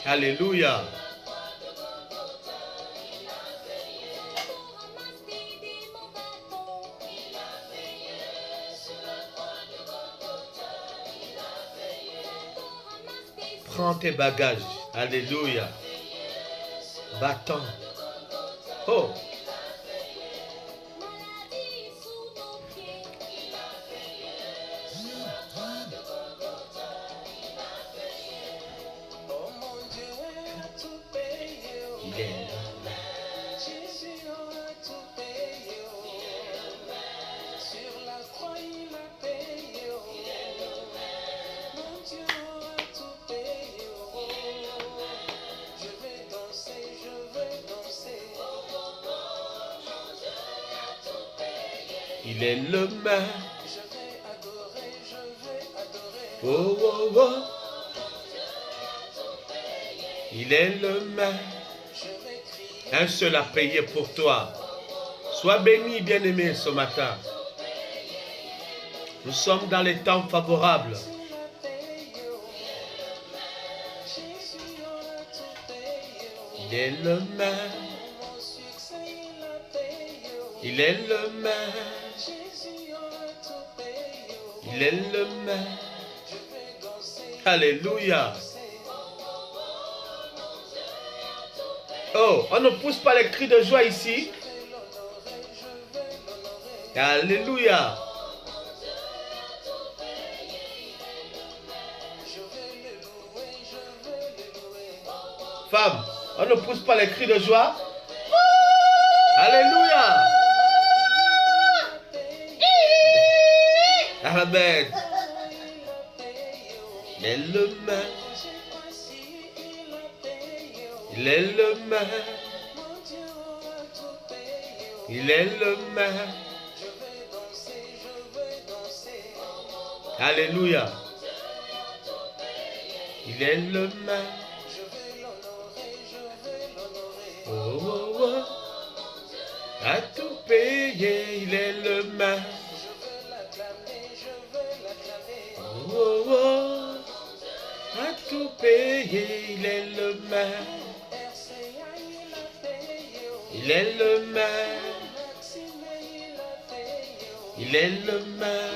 Alléluia. Prends tes bagages. Alléluia. Bâton. Oh. Il est là. Il est le maître. Oh, oh, oh. Il est le maître. Un seul a payé pour toi. Sois béni, bien-aimé, ce matin. Nous sommes dans les temps favorables. Il est le maître. Il est le maître. Il est le maître. Alléluia. Oh, on ne pousse pas les cris de joie ici. Alléluia. Femme, on ne pousse pas les cris de joie. Alléluia. Amen. Il est le maître. Il est le maître. Il est le maître. Alléluia. Il est le maître. Oh, oh, oh. A tout payé, il est le maître. Oh, oh, oh. A tout payé, il est le maître. Il est le maître. Il est le maître.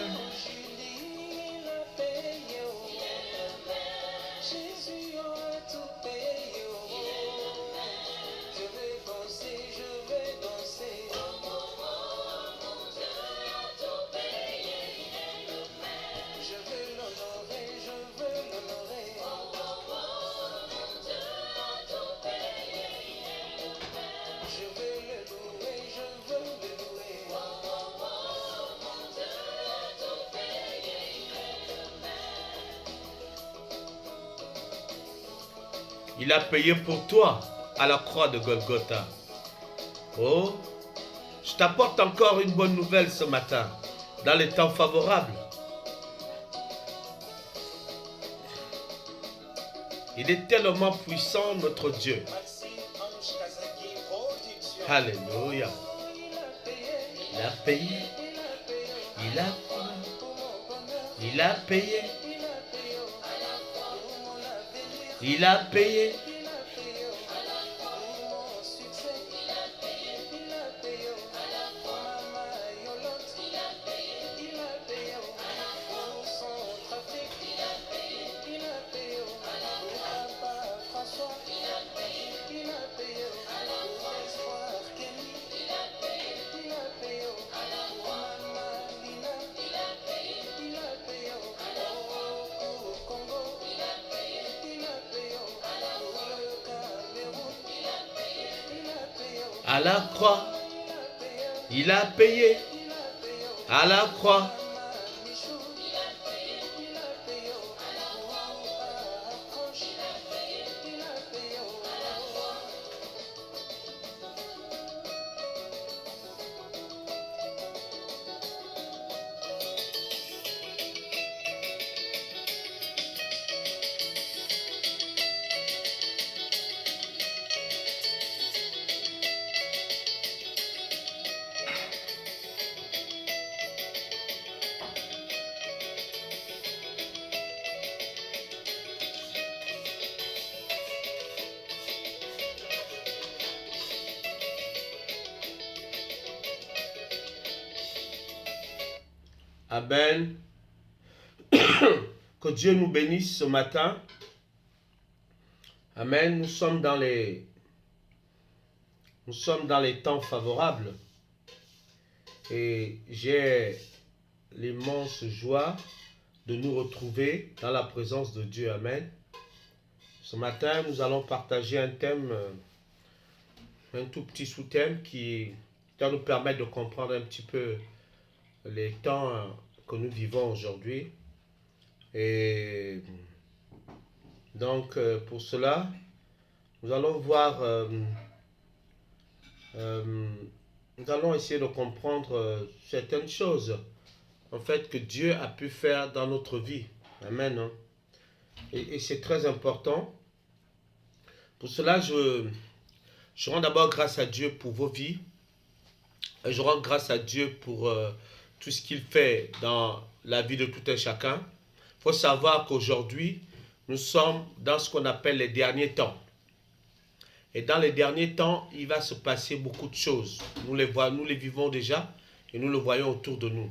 Il a payé pour toi à la croix de Golgotha. Oh, je t'apporte encore une bonne nouvelle ce matin, dans les temps favorables. Il est tellement puissant, notre Dieu. Alléluia. Il a payé. Il a payé. Il a payé. Il a payé. À la croix, il a payé. À la croix. Amen. Que Dieu nous bénisse ce matin. Amen. Nous sommes dans les temps favorables. Et j'ai l'immense joie de nous retrouver dans la présence de Dieu. Amen. Ce matin, nous allons partager un thème, un tout petit sous-thème qui va nous permettre de comprendre un petit peu les temps que nous vivons aujourd'hui. Et donc, pour cela, nous allons voir, nous allons essayer de comprendre certaines choses, en fait, que Dieu a pu faire dans notre vie. Amen. Hein? Et c'est très important. Pour cela, je rends d'abord grâce à Dieu pour vos vies. Et je rends grâce à Dieu pour tout ce qu'il fait dans la vie de tout un chacun. Il faut savoir qu'aujourd'hui, nous sommes dans ce qu'on appelle les derniers temps. Et dans les derniers temps, il va se passer beaucoup de choses. Nous les vivons déjà et nous le voyons autour de nous.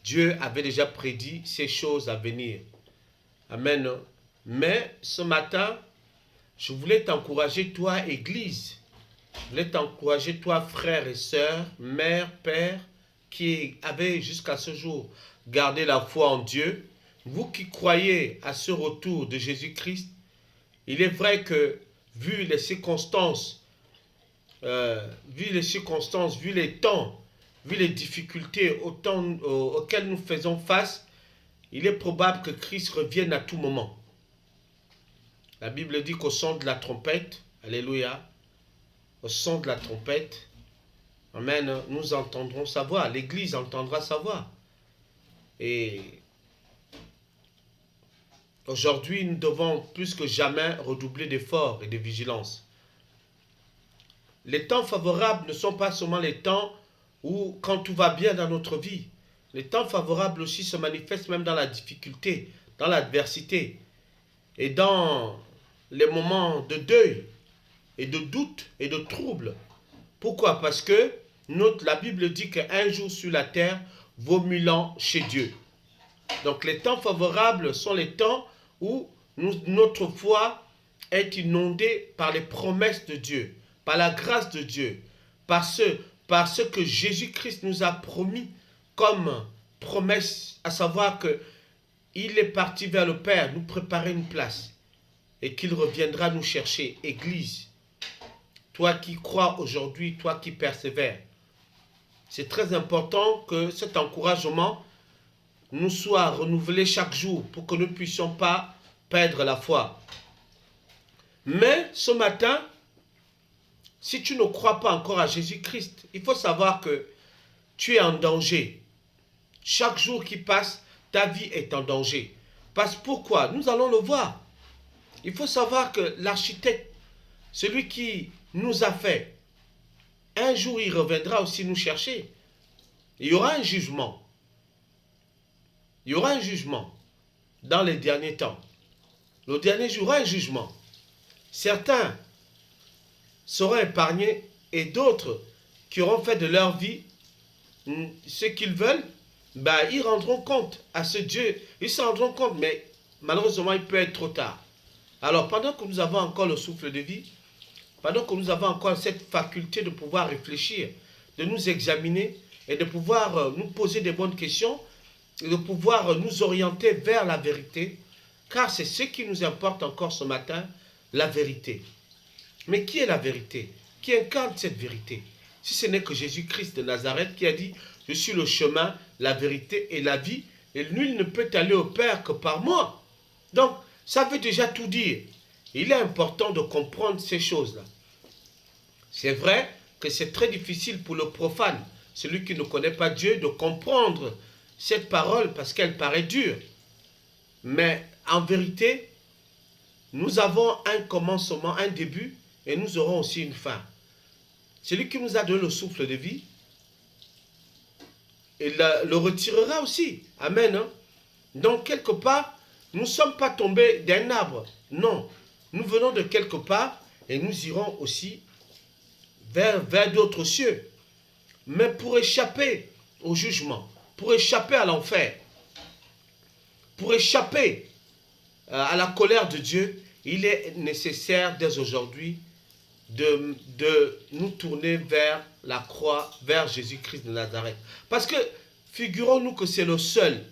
Dieu avait déjà prédit ces choses à venir. Amen. Mais ce matin, je voulais t'encourager, toi, Église. Je voulais t'encourager, toi, frères et sœurs, mère, père, qui avez jusqu'à ce jour gardé la foi en Dieu. Vous qui croyez à ce retour de Jésus-Christ, il est vrai que, vu les circonstances, vu les temps, vu les difficultés auxquelles nous faisons face, il est probable que Christ revienne à tout moment. La Bible dit qu'au son de la trompette, alléluia, au son de la trompette, amen, nous entendrons sa voix, l'Église entendra sa voix. Et aujourd'hui, nous devons plus que jamais redoubler d'efforts et de vigilance. Les temps favorables ne sont pas seulement les temps où, quand tout va bien dans notre vie, les temps favorables aussi se manifestent même dans la difficulté, dans l'adversité et dans les moments de deuil et de doute et de trouble. Pourquoi? Parce que la Bible dit qu'un jour sur la terre vaut 1000 ans chez Dieu. Donc les temps favorables sont les temps où notre foi est inondée par les promesses de Dieu, par la grâce de Dieu, par ce que Jésus-Christ nous a promis comme promesse, à savoir qu'il est parti vers le Père, nous préparer une place et qu'il reviendra nous chercher. Église, toi qui crois aujourd'hui, toi qui persévères, c'est très important que cet encouragement nous soit renouvelé chaque jour pour que nous ne puissions pas perdre la foi. Mais ce matin, si tu ne crois pas encore à Jésus-Christ, il faut savoir que tu es en danger. Chaque jour qui passe, ta vie est en danger. Parce pourquoi? Nous allons le voir. Il faut savoir que l'architecte, celui qui nous a fait, un jour il reviendra aussi nous chercher. Il y aura un jugement. Il y aura un jugement dans les derniers temps. Le dernier jour, il y aura un jugement. Certains seront épargnés et d'autres qui auront fait de leur vie ce qu'ils veulent, ils rendront compte à ce Dieu. Ils se rendront compte, mais malheureusement, il peut être trop tard. Alors, pendant que nous avons encore le souffle de vie, pendant que nous avons encore cette faculté de pouvoir réfléchir, de nous examiner et de pouvoir nous poser des bonnes questions, et de pouvoir nous orienter vers la vérité, car c'est ce qui nous importe encore ce matin, la vérité. Mais qui est la vérité? Qui incarne cette vérité? Si ce n'est que Jésus-Christ de Nazareth qui a dit « Je suis le chemin, la vérité et la vie, et nul ne peut aller au Père que par moi. » Donc, ça veut déjà tout dire. Il est important de comprendre ces choses-là. C'est vrai que c'est très difficile pour le profane, celui qui ne connaît pas Dieu, de comprendre cette parole parce qu'elle paraît dure. Mais en vérité, nous avons un commencement, un début, et nous aurons aussi une fin. Celui qui nous a donné le souffle de vie, il le retirera aussi. Amen. Hein? Donc, quelque part, nous ne sommes pas tombés d'un arbre. Non. Nous venons de quelque part et nous irons aussi vers d'autres cieux. Mais pour échapper au jugement, pour échapper à l'enfer, pour échapper à la colère de Dieu, il est nécessaire dès aujourd'hui de nous tourner vers la croix, vers Jésus-Christ de Nazareth. Parce que figurons-nous que c'est le seul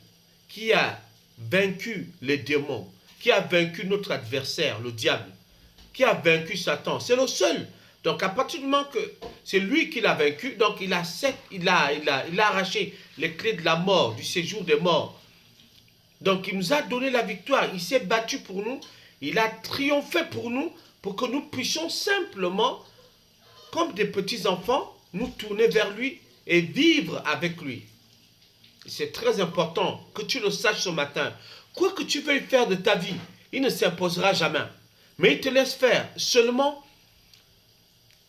qui a vaincu les démons, qui a vaincu notre adversaire, le diable, qui a vaincu Satan. C'est le seul. Donc à partir du moment que c'est lui qui l'a vaincu, donc il a arraché les clés de la mort, du séjour des morts. Donc il nous a donné la victoire, il s'est battu pour nous, il a triomphé pour nous, pour que nous puissions simplement, comme des petits enfants, nous tourner vers lui et vivre avec lui. C'est très important que tu le saches ce matin. Quoi que tu veuilles faire de ta vie, il ne s'imposera jamais. Mais il te laisse faire. Seulement,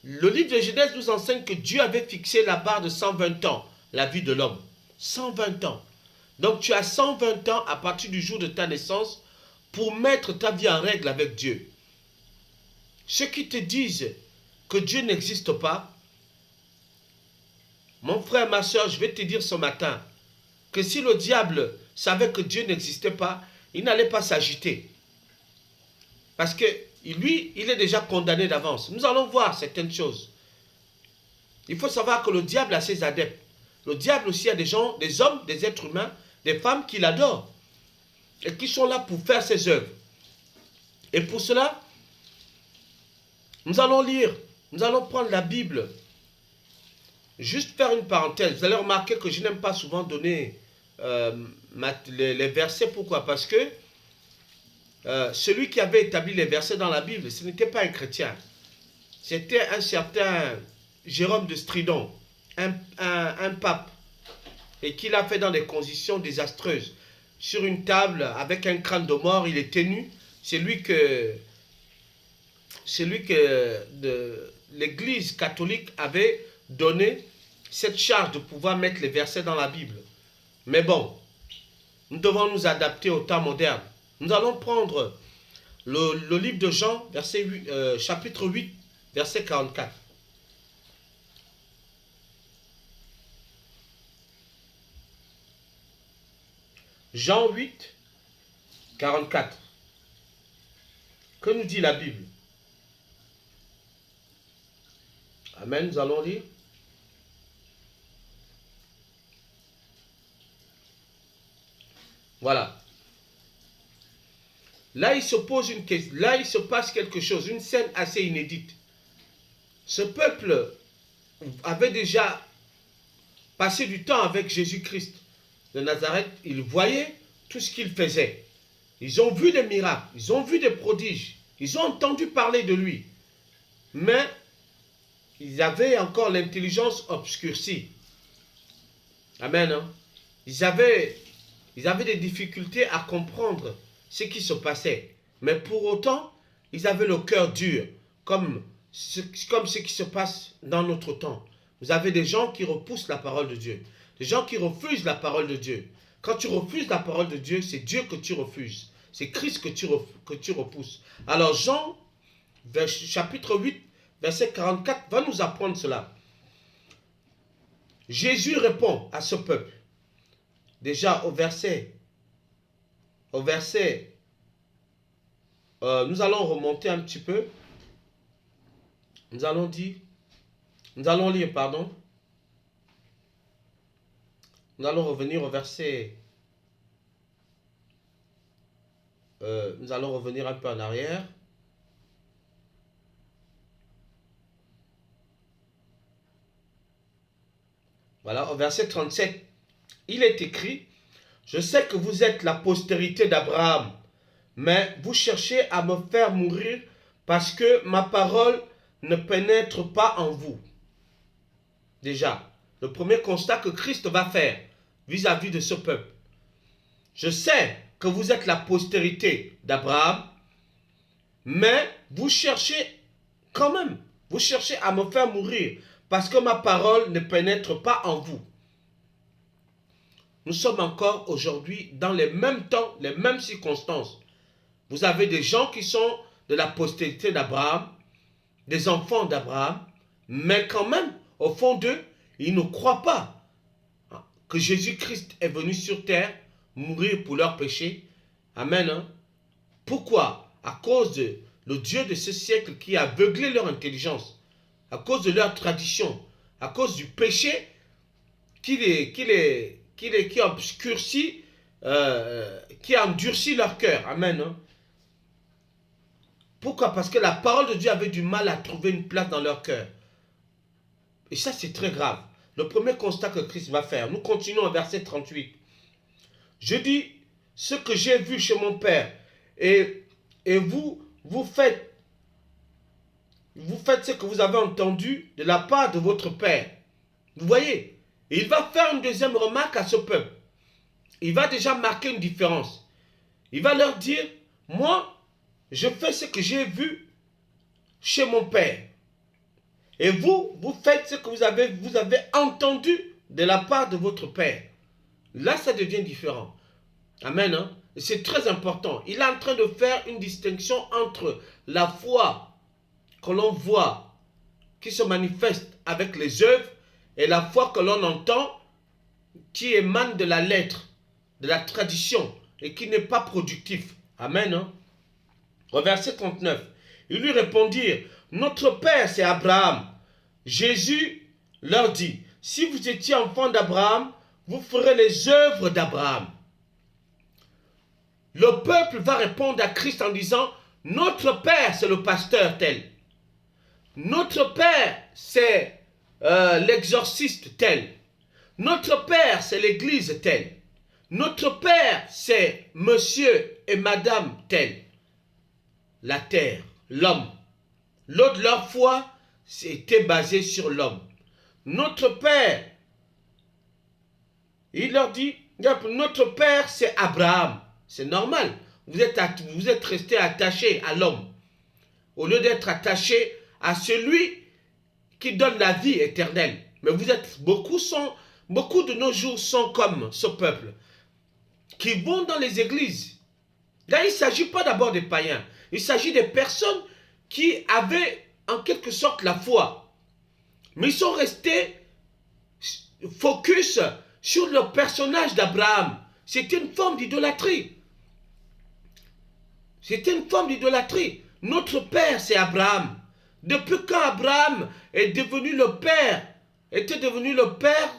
le livre de Genèse nous enseigne que Dieu avait fixé la barre de 120 ans, la vie de l'homme. 120 ans. Donc tu as 120 ans à partir du jour de ta naissance pour mettre ta vie en règle avec Dieu. Ceux qui te disent que Dieu n'existe pas, mon frère, ma soeur, je vais te dire ce matin que si le diable savait que Dieu n'existait pas, il n'allait pas s'agiter. Parce que lui, il est déjà condamné d'avance. Nous allons voir certaines choses. Il faut savoir que le diable a ses adeptes. Le diable aussi a des gens, des hommes, des êtres humains, des femmes qui l'adorent et qui sont là pour faire ses œuvres. Et pour cela, nous allons lire, nous allons prendre la Bible. Juste faire une parenthèse. Vous allez remarquer que je n'aime pas souvent donner les versets. Pourquoi? Parce que celui qui avait établi les versets dans la Bible, ce n'était pas un chrétien. C'était un certain Jérôme de Stridon, un pape, et qu'il a fait dans des conditions désastreuses. Sur une table, avec un crâne de mort, il était nu. C'est lui que l'Église catholique avait donné cette charge de pouvoir mettre les versets dans la Bible. Mais bon, nous devons nous adapter au temps moderne. Nous allons prendre le livre de Jean, chapitre 8, verset 44. Jean 8, 44. Que nous dit la Bible? Amen, nous allons lire. Voilà. Là, il se pose une question. Là, il se passe quelque chose, une scène assez inédite. Ce peuple avait déjà passé du temps avec Jésus-Christ de Nazareth. Ils voyaient tout ce qu'il faisait. Ils ont vu des miracles, ils ont vu des prodiges, ils ont entendu parler de lui. Mais ils avaient encore l'intelligence obscurcie. Amen. Hein? Ils avaient des difficultés à comprendre ce qui se passait. Mais pour autant, ils avaient le cœur dur, comme ce qui se passe dans notre temps. Vous avez des gens qui repoussent la parole de Dieu. Des gens qui refusent la parole de Dieu. Quand tu refuses la parole de Dieu, c'est Dieu que tu refuses. C'est Christ que tu repousses. Alors Jean, chapitre 8, verset 44, va nous apprendre cela. Jésus répond à ce peuple. Déjà au verset, nous allons remonter un petit peu. Nous allons lire, pardon. Nous allons revenir au verset, nous allons revenir un peu en arrière. Voilà, au verset 37, il est écrit, « Je sais que vous êtes la postérité d'Abraham, mais vous cherchez à me faire mourir parce que ma parole ne pénètre pas en vous. » Déjà, le premier constat que Christ va faire vis-à-vis de ce peuple. Je sais que vous êtes la postérité d'Abraham, mais vous cherchez quand même, vous cherchez à me faire mourir parce que ma parole ne pénètre pas en vous. Nous sommes encore aujourd'hui dans les mêmes temps, les mêmes circonstances. Vous avez des gens qui sont de la postérité d'Abraham, des enfants d'Abraham, mais quand même, au fond d'eux, ils ne croient pas que Jésus-Christ est venu sur terre mourir pour leurs péchés. Amen. Hein? Pourquoi? À cause de le Dieu de ce siècle qui a aveuglé leur intelligence, à cause de leur tradition, à cause du péché qui obscurcit, qui a endurci leur cœur. Amen. Hein? Pourquoi? Parce que la parole de Dieu avait du mal à trouver une place dans leur cœur. Et ça, c'est très grave. Le premier constat que Christ va faire. Nous continuons au verset 38. Je dis ce que j'ai vu chez mon Père. Et vous faites ce que vous avez entendu de la part de votre Père. Vous voyez? Et il va faire une deuxième remarque à ce peuple. Il va déjà marquer une différence. Il va leur dire, moi, je fais ce que j'ai vu chez mon Père. Et vous faites ce que vous avez entendu de la part de votre Père. Là, ça devient différent. Amen. Hein? C'est très important. Il est en train de faire une distinction entre la foi que l'on voit, qui se manifeste avec les œuvres, et la foi que l'on entend, qui émane de la lettre, de la tradition, et qui n'est pas productif. Amen. Hein? Au verset 39, ils lui répondirent, notre Père c'est Abraham. Jésus leur dit, si vous étiez enfant d'Abraham, vous ferez les œuvres d'Abraham. Le peuple va répondre à Christ en disant, notre Père c'est le pasteur tel. Notre Père c'est l'exorciste tel. Notre Père c'est l'église telle. Notre Père c'est monsieur et madame tel. La terre, l'homme. L'autre, leur foi, était basée sur l'homme. Notre Père, il leur dit, notre Père, c'est Abraham. C'est normal. Vous êtes resté attaché à l'homme. Au lieu d'être attaché à celui qui donne la vie éternelle. Mais beaucoup de nos jours sont comme ce peuple, qui vont dans les églises. Là, il ne s'agit pas d'abord des païens. Il s'agit des personnes qui avaient en quelque sorte la foi. Mais ils sont restés focus sur le personnage d'Abraham. C'était une forme d'idolâtrie. C'était une forme d'idolâtrie. Notre père, c'est Abraham. Depuis quand Abraham est devenu le père, était devenu le père,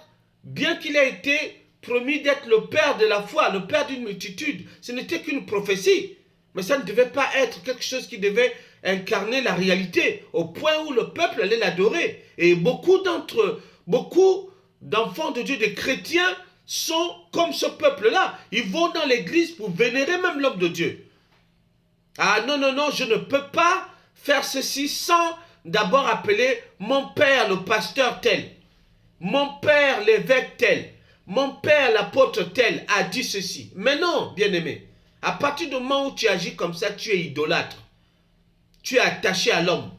bien qu'il ait été promis d'être le père de la foi, le père d'une multitude, ce n'était qu'une prophétie. Mais ça ne devait pas être quelque chose qui devait incarner la réalité, au point où le peuple allait l'adorer. Et beaucoup d'enfants de Dieu, des chrétiens, sont comme ce peuple-là. Ils vont dans l'église pour vénérer même l'homme de Dieu. Ah non, non, non, je ne peux pas faire ceci sans d'abord appeler mon père le pasteur tel, mon père l'évêque tel, mon père l'apôtre tel a dit ceci. Mais non, bien-aimé, à partir du moment où tu agis comme ça, tu es idolâtre. Tu es attaché à l'homme.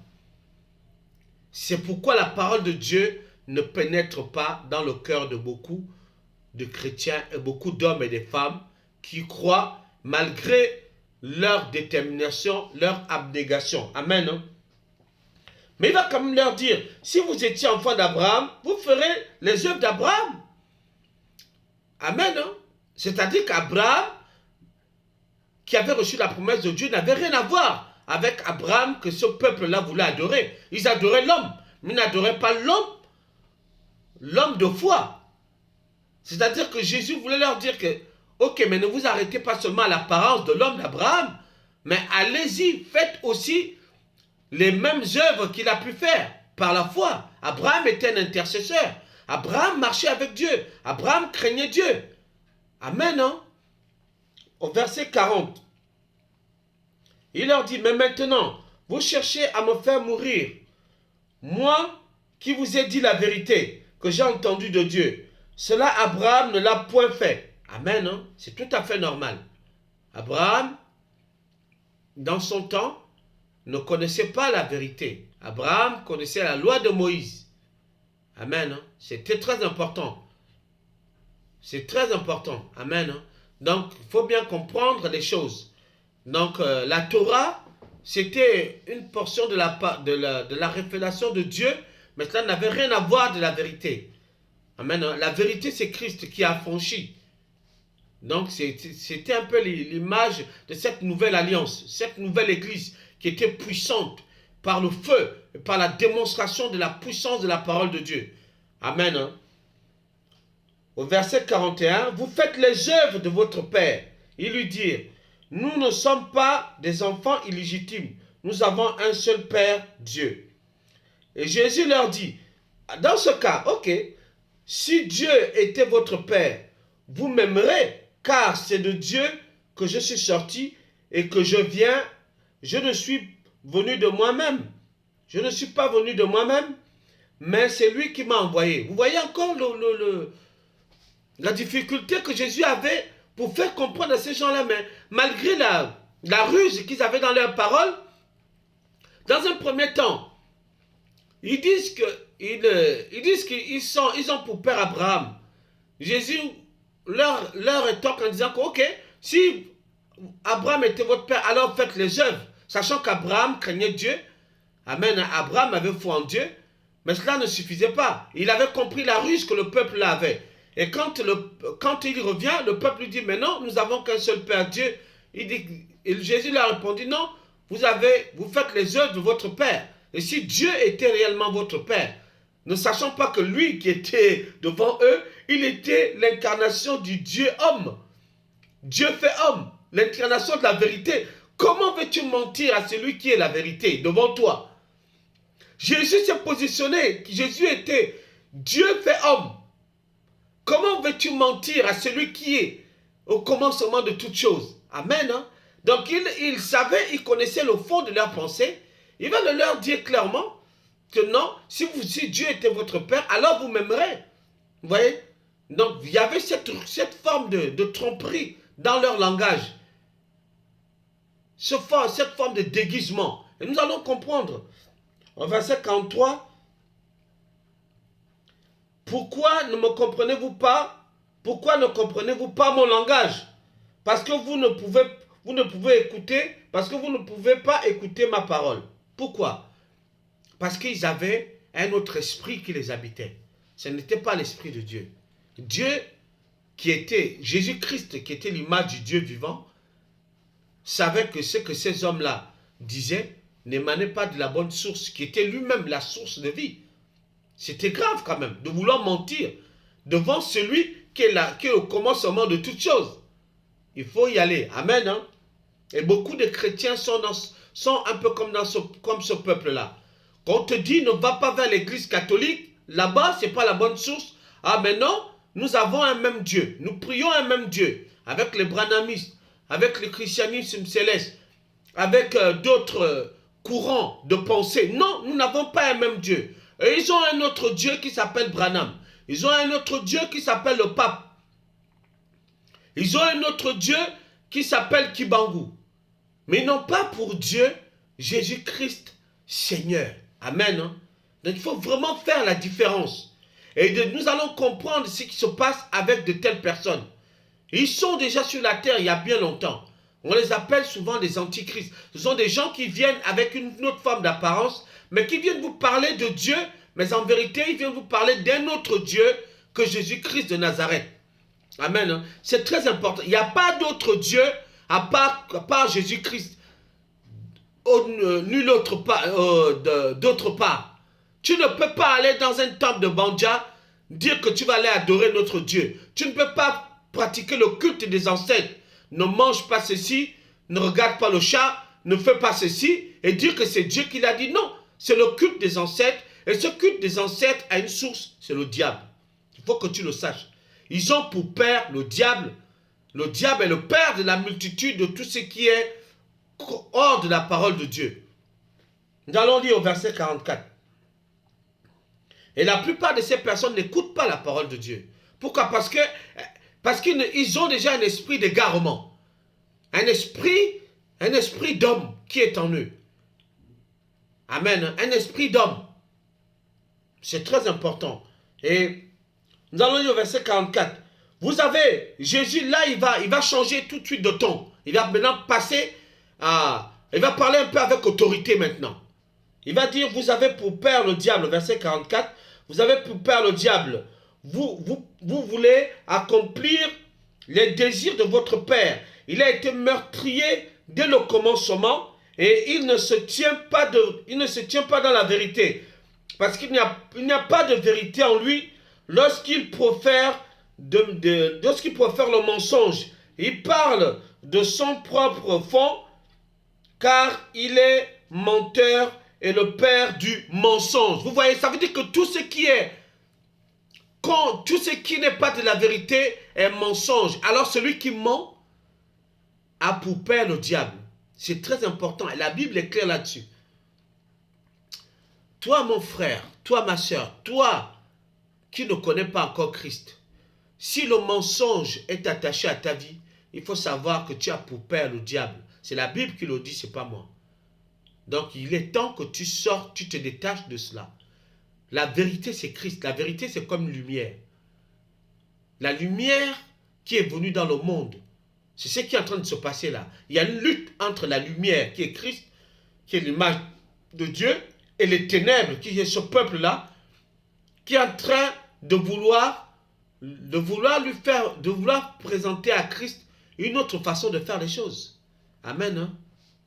C'est pourquoi la parole de Dieu ne pénètre pas dans le cœur de beaucoup de chrétiens et beaucoup d'hommes et de femmes qui croient malgré leur détermination, leur abnégation. Amen. Hein? Mais il va quand même leur dire, si vous étiez enfant d'Abraham, vous ferez les œuvres d'Abraham. Amen. Hein? C'est-à-dire qu'Abraham, qui avait reçu la promesse de Dieu, n'avait rien à voir avec Abraham que ce peuple-là voulait adorer. Ils adoraient l'homme, mais ils n'adoraient pas l'homme de foi. C'est-à-dire que Jésus voulait leur dire que, ok, mais ne vous arrêtez pas seulement à l'apparence de l'homme d'Abraham, mais allez-y, faites aussi les mêmes œuvres qu'il a pu faire par la foi. Abraham était un intercesseur. Abraham marchait avec Dieu. Abraham craignait Dieu. Amen, hein? Au verset 40, il leur dit, mais maintenant, vous cherchez à me faire mourir. Moi, qui vous ai dit la vérité, que j'ai entendue de Dieu, cela Abraham ne l'a point fait. Amen, hein? C'est tout à fait normal. Abraham, dans son temps, ne connaissait pas la vérité. Abraham connaissait la loi de Moïse. Amen, hein? C'était très important. C'est très important. Amen, hein? Donc, il faut bien comprendre les choses. Donc, la Torah, c'était une portion de la révélation de Dieu, mais cela n'avait rien à voir de la vérité. Amen. La vérité, c'est Christ qui a affranchi. Donc, c'était un peu l'image de cette nouvelle alliance, cette nouvelle église qui était puissante par le feu, et par la démonstration de la puissance de la parole de Dieu. Amen. Hein? Au verset 41, vous faites les œuvres de votre Père. Ils lui dirent, nous ne sommes pas des enfants illégitimes, nous avons un seul Père, Dieu. Et Jésus leur dit, dans ce cas, ok, si Dieu était votre Père, vous m'aimerez, car c'est de Dieu que je suis sorti et que je viens. Je ne suis venu de moi-même. Je ne suis pas venu de moi-même, mais c'est lui qui m'a envoyé. Vous voyez encore la difficulté que Jésus avait pour faire comprendre à ces gens-là, mais malgré la ruse qu'ils avaient dans leurs paroles, dans un premier temps, ils disent qu'ils ont pour père Abraham. Jésus leur rétorque en disant que, ok, si Abraham était votre père, alors faites les œuvres. Sachant qu'Abraham craignait Dieu. Amen. Abraham avait foi en Dieu. Mais cela ne suffisait pas. Il avait compris la ruse que le peuple avait. Et quand il revient, le peuple lui dit, mais non, nous n'avons qu'un seul Père, Dieu. Jésus lui a répondu, non, vous faites les œuvres de votre Père. Et si Dieu était réellement votre Père, ne sachant pas que lui qui était devant eux, il était l'incarnation du Dieu homme. Dieu fait homme, l'incarnation de la vérité. Comment veux-tu mentir à celui qui est la vérité devant toi? Jésus s'est positionné, Jésus était Dieu fait homme. Comment veux-tu mentir à celui qui est au commencement de toutes choses? Amen. Hein? Donc il savait, il connaissait le fond de leur pensée. Il va leur dire clairement que non, si Dieu était votre Père, alors vous m'aimerez. Vous voyez? Donc il y avait cette forme de tromperie dans leur langage. Cette forme de déguisement. Et nous allons comprendre. En verset 43, pourquoi ne me comprenez-vous pas? Pourquoi ne comprenez-vous pas mon langage? Parce que vous ne pouvez écouter, parce que vous ne pouvez pas écouter ma parole. Pourquoi? Parce qu'ils avaient un autre esprit qui les habitait. Ce n'était pas l'esprit de Dieu. Dieu qui était, Jésus-Christ qui était l'image du Dieu vivant, savait que ce que ces hommes-là disaient n'émanait pas de la bonne source, qui était lui-même la source de vie. C'était grave quand même, de vouloir mentir devant celui qui est au commencement de toutes choses. Il faut y aller. Amen. Hein? Et beaucoup de chrétiens sont un peu comme ce peuple-là. Quand on te dit ne va pas vers l'église catholique, là-bas, ce n'est pas la bonne source. Ah mais non, nous avons un même Dieu. Nous prions un même Dieu. Avec les branhamistes, avec le christianisme céleste, avec d'autres courants de pensée. Non, nous n'avons pas un même Dieu. Et ils ont un autre Dieu qui s'appelle Branham. Ils ont un autre Dieu qui s'appelle le pape. Ils ont un autre Dieu qui s'appelle Kibangu. Mais ils n'ont pas pour Dieu Jésus-Christ Seigneur. Amen. Hein? Donc il faut vraiment faire la différence. Et nous allons comprendre ce qui se passe avec de telles personnes. Ils sont déjà sur la terre il y a bien longtemps. On les appelle souvent des antichrists. Ce sont des gens qui viennent avec une autre forme d'apparence, mais qui viennent vous parler de Dieu, mais en vérité, ils viennent vous parler d'un autre Dieu que Jésus-Christ de Nazareth. Amen. C'est très important. Il n'y a pas d'autre Dieu à part Jésus-Christ. Nul autre part, d'autre part. Tu ne peux pas aller dans un temple de Banja, dire que tu vas aller adorer notre Dieu. Tu ne peux pas pratiquer le culte des ancêtres. Ne mange pas ceci, ne regarde pas le chat, ne fais pas ceci, et dire que c'est Dieu qui l'a dit. Non, c'est le culte des ancêtres, et ce culte des ancêtres a une source, c'est le diable. Il faut que tu le saches. Ils ont pour père le diable. Le diable est le père de la multitude de tout ce qui est hors de la parole de Dieu. Nous allons lire au verset 44. Et la plupart de ces personnes n'écoutent pas la parole de Dieu. Pourquoi? Parce qu'ils ont déjà un esprit d'égarement. Un esprit d'homme qui est en eux. Amen. Un esprit d'homme. C'est très important. Et nous allons lire au verset 44. Vous avez, Jésus, là, il va changer tout de suite de ton. Il va maintenant passer à... Il va parler un peu avec autorité maintenant. Il va dire, vous avez pour père le diable, verset 44, vous avez pour père le diable. vous voulez accomplir les désirs de votre père. Il a été meurtrier dès le commencement et il ne se tient pas dans la vérité. Parce qu'il n'y a pas de vérité en lui lorsqu'il profère le mensonge. Il parle de son propre fond car il est menteur et le père du mensonge. Vous voyez, ça veut dire que tout ce qui n'est pas de la vérité est mensonge. Alors celui qui ment a pour père le diable. C'est très important et la Bible est claire là-dessus. Toi mon frère, toi ma soeur, toi qui ne connais pas encore Christ, si le mensonge est attaché à ta vie, il faut savoir que tu as pour père le diable. C'est la Bible qui le dit, ce n'est pas moi. Donc il est temps que tu sortes, tu te détaches de cela. La vérité c'est Christ, la vérité c'est comme une lumière. La lumière qui est venue dans le monde, c'est ce qui est en train de se passer là. Il y a une lutte entre la lumière qui est Christ, qui est l'image de Dieu, et les ténèbres qui est ce peuple-là, qui est en train de vouloir présenter à Christ une autre façon de faire les choses. Amen. Hein?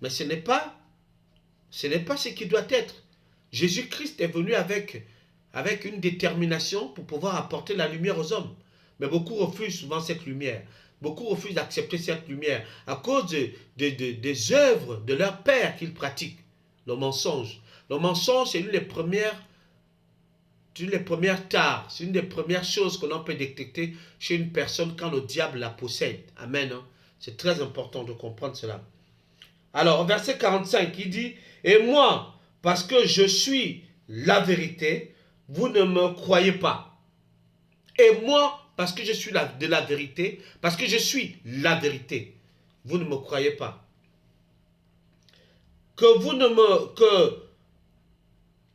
Mais ce n'est pas ce qui doit être. Jésus-Christ est venu avec une détermination pour pouvoir apporter la lumière aux hommes. Mais beaucoup refusent souvent cette lumière. Beaucoup refusent d'accepter cette lumière à cause des œuvres de leur père qu'ils pratiquent. Le mensonge. Le mensonge, c'est une des premières tares, c'est une des premières choses que l'on peut détecter chez une personne quand le diable la possède. Amen. Hein? C'est très important de comprendre cela. Alors, au verset 45, il dit, « Et moi, parce que je suis la vérité, vous ne me croyez pas. Et moi, parce que je suis de la vérité, parce que je suis la vérité, vous ne me croyez pas.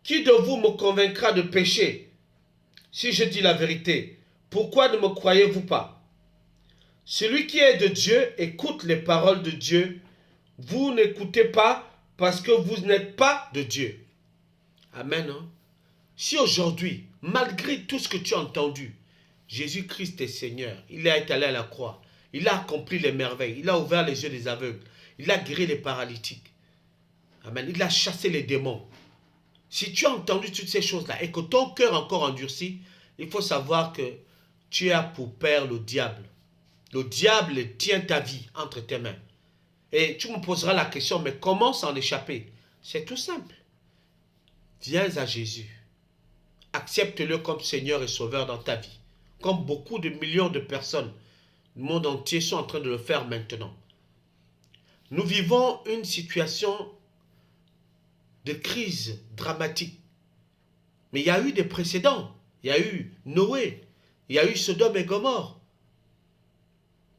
Qui de vous me convaincra de péché si je dis la vérité? Pourquoi ne me croyez-vous pas? Celui qui est de Dieu écoute les paroles de Dieu. Vous n'écoutez pas parce que vous n'êtes pas de Dieu. » Amen. Hein? Si aujourd'hui, malgré tout ce que tu as entendu, Jésus-Christ est Seigneur, il est allé à la croix, il a accompli les merveilles, il a ouvert les yeux des aveugles, il a guéri les paralytiques. Amen. Il a chassé les démons. Si tu as entendu toutes ces choses-là et que ton cœur est encore endurci, il faut savoir que tu as pour père le diable. Le diable tient ta vie entre tes mains. Et tu me poseras la question, mais comment s'en échapper? C'est tout simple. Viens à Jésus. Accepte-le comme Seigneur et Sauveur dans ta vie. Comme beaucoup de millions de personnes du monde entier sont en train de le faire maintenant. Nous vivons une situation de crise dramatique. Mais il y a eu des précédents. Il y a eu Noé. Il y a eu Sodome et Gomorrhe.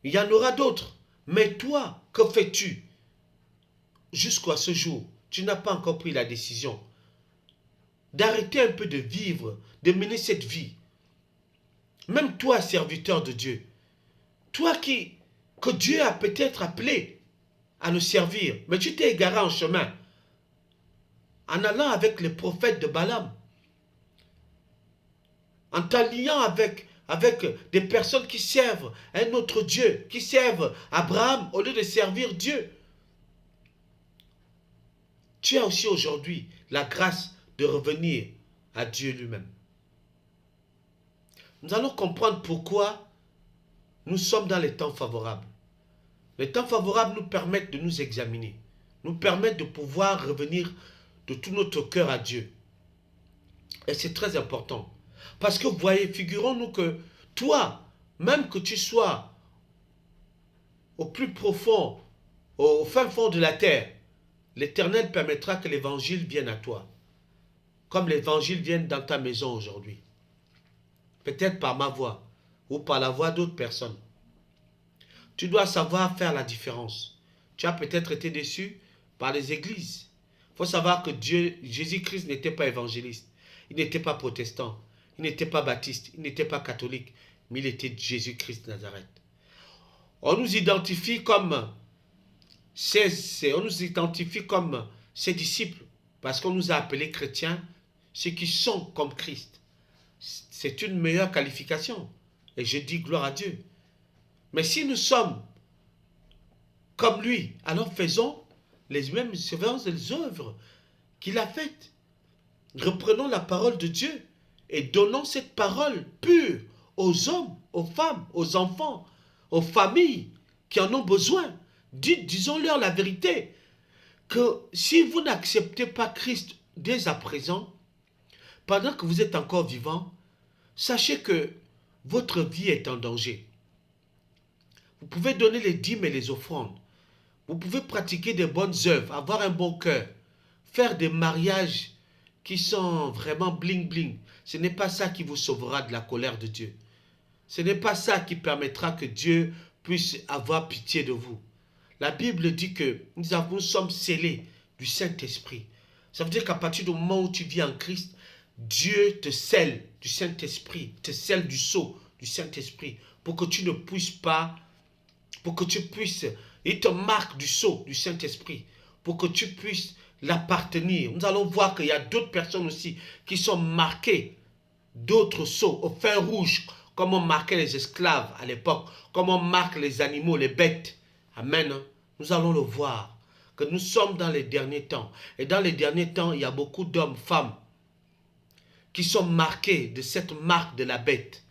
Il y en aura d'autres. Mais toi, que fais-tu? Jusqu'à ce jour, tu n'as pas encore pris la décision d'arrêter un peu de vivre, de mener cette vie. Même toi, serviteur de Dieu, toi que Dieu a peut-être appelé à le servir, mais tu t'es égaré en chemin, en allant avec les prophètes de Balaam, en t'alliant avec des personnes qui servent un autre Dieu, qui servent Abraham au lieu de servir Dieu. Tu as aussi aujourd'hui la grâce de revenir à Dieu lui-même. Nous allons comprendre pourquoi nous sommes dans les temps favorables. Les temps favorables nous permettent de nous examiner, nous permettent de pouvoir revenir de tout notre cœur à Dieu. Et c'est très important. Parce que vous voyez, figurons-nous que toi, même que tu sois au plus profond, au fin fond de la terre, l'Éternel permettra que l'évangile vienne à toi. Comme l'évangile vient dans ta maison aujourd'hui. Peut-être par ma voix ou par la voix d'autres personnes. Tu dois savoir faire la différence. Tu as peut-être été déçu par les églises. Il faut savoir que Jésus-Christ n'était pas évangéliste. Il n'était pas protestant. Il n'était pas baptiste. Il n'était pas catholique. Mais il était Jésus-Christ de Nazareth. On nous identifie comme ses disciples parce qu'on nous a appelés chrétiens, ceux qui sont comme Christ. c'est une meilleure qualification. Et je dis gloire à Dieu. Mais si nous sommes comme lui, alors faisons les mêmes œuvres qu'il a faites. Reprenons la parole de Dieu et donnons cette parole pure aux hommes, aux femmes, aux enfants, aux familles qui en ont besoin. Disons-leur la vérité, que si vous n'acceptez pas Christ dès à présent, pendant que vous êtes encore vivant, sachez que votre vie est en danger. Vous pouvez donner les dîmes et les offrandes. Vous pouvez pratiquer des bonnes œuvres, avoir un bon cœur, faire des mariages qui sont vraiment bling bling. Ce n'est pas ça qui vous sauvera de la colère de Dieu. Ce n'est pas ça qui permettra que Dieu puisse avoir pitié de vous. La Bible dit que nous sommes scellés du Saint-Esprit. Ça veut dire qu'à partir du moment où tu vis en Christ, Dieu te scelle du Saint-Esprit, te scelle du sceau du Saint-Esprit, pour que tu ne puisses pas, pour que tu puisses, il te marque du sceau du Saint-Esprit, pour que tu puisses l'appartenir. Nous allons voir qu'il y a d'autres personnes aussi qui sont marquées d'autres sceaux au fer rouge, comme on marquait les esclaves à l'époque, comme on marque les animaux, les bêtes. Amen. Nous allons le voir, que nous sommes dans les derniers temps. Et dans les derniers temps, il y a beaucoup d'hommes, femmes, qui sont marqués de cette marque de la bête.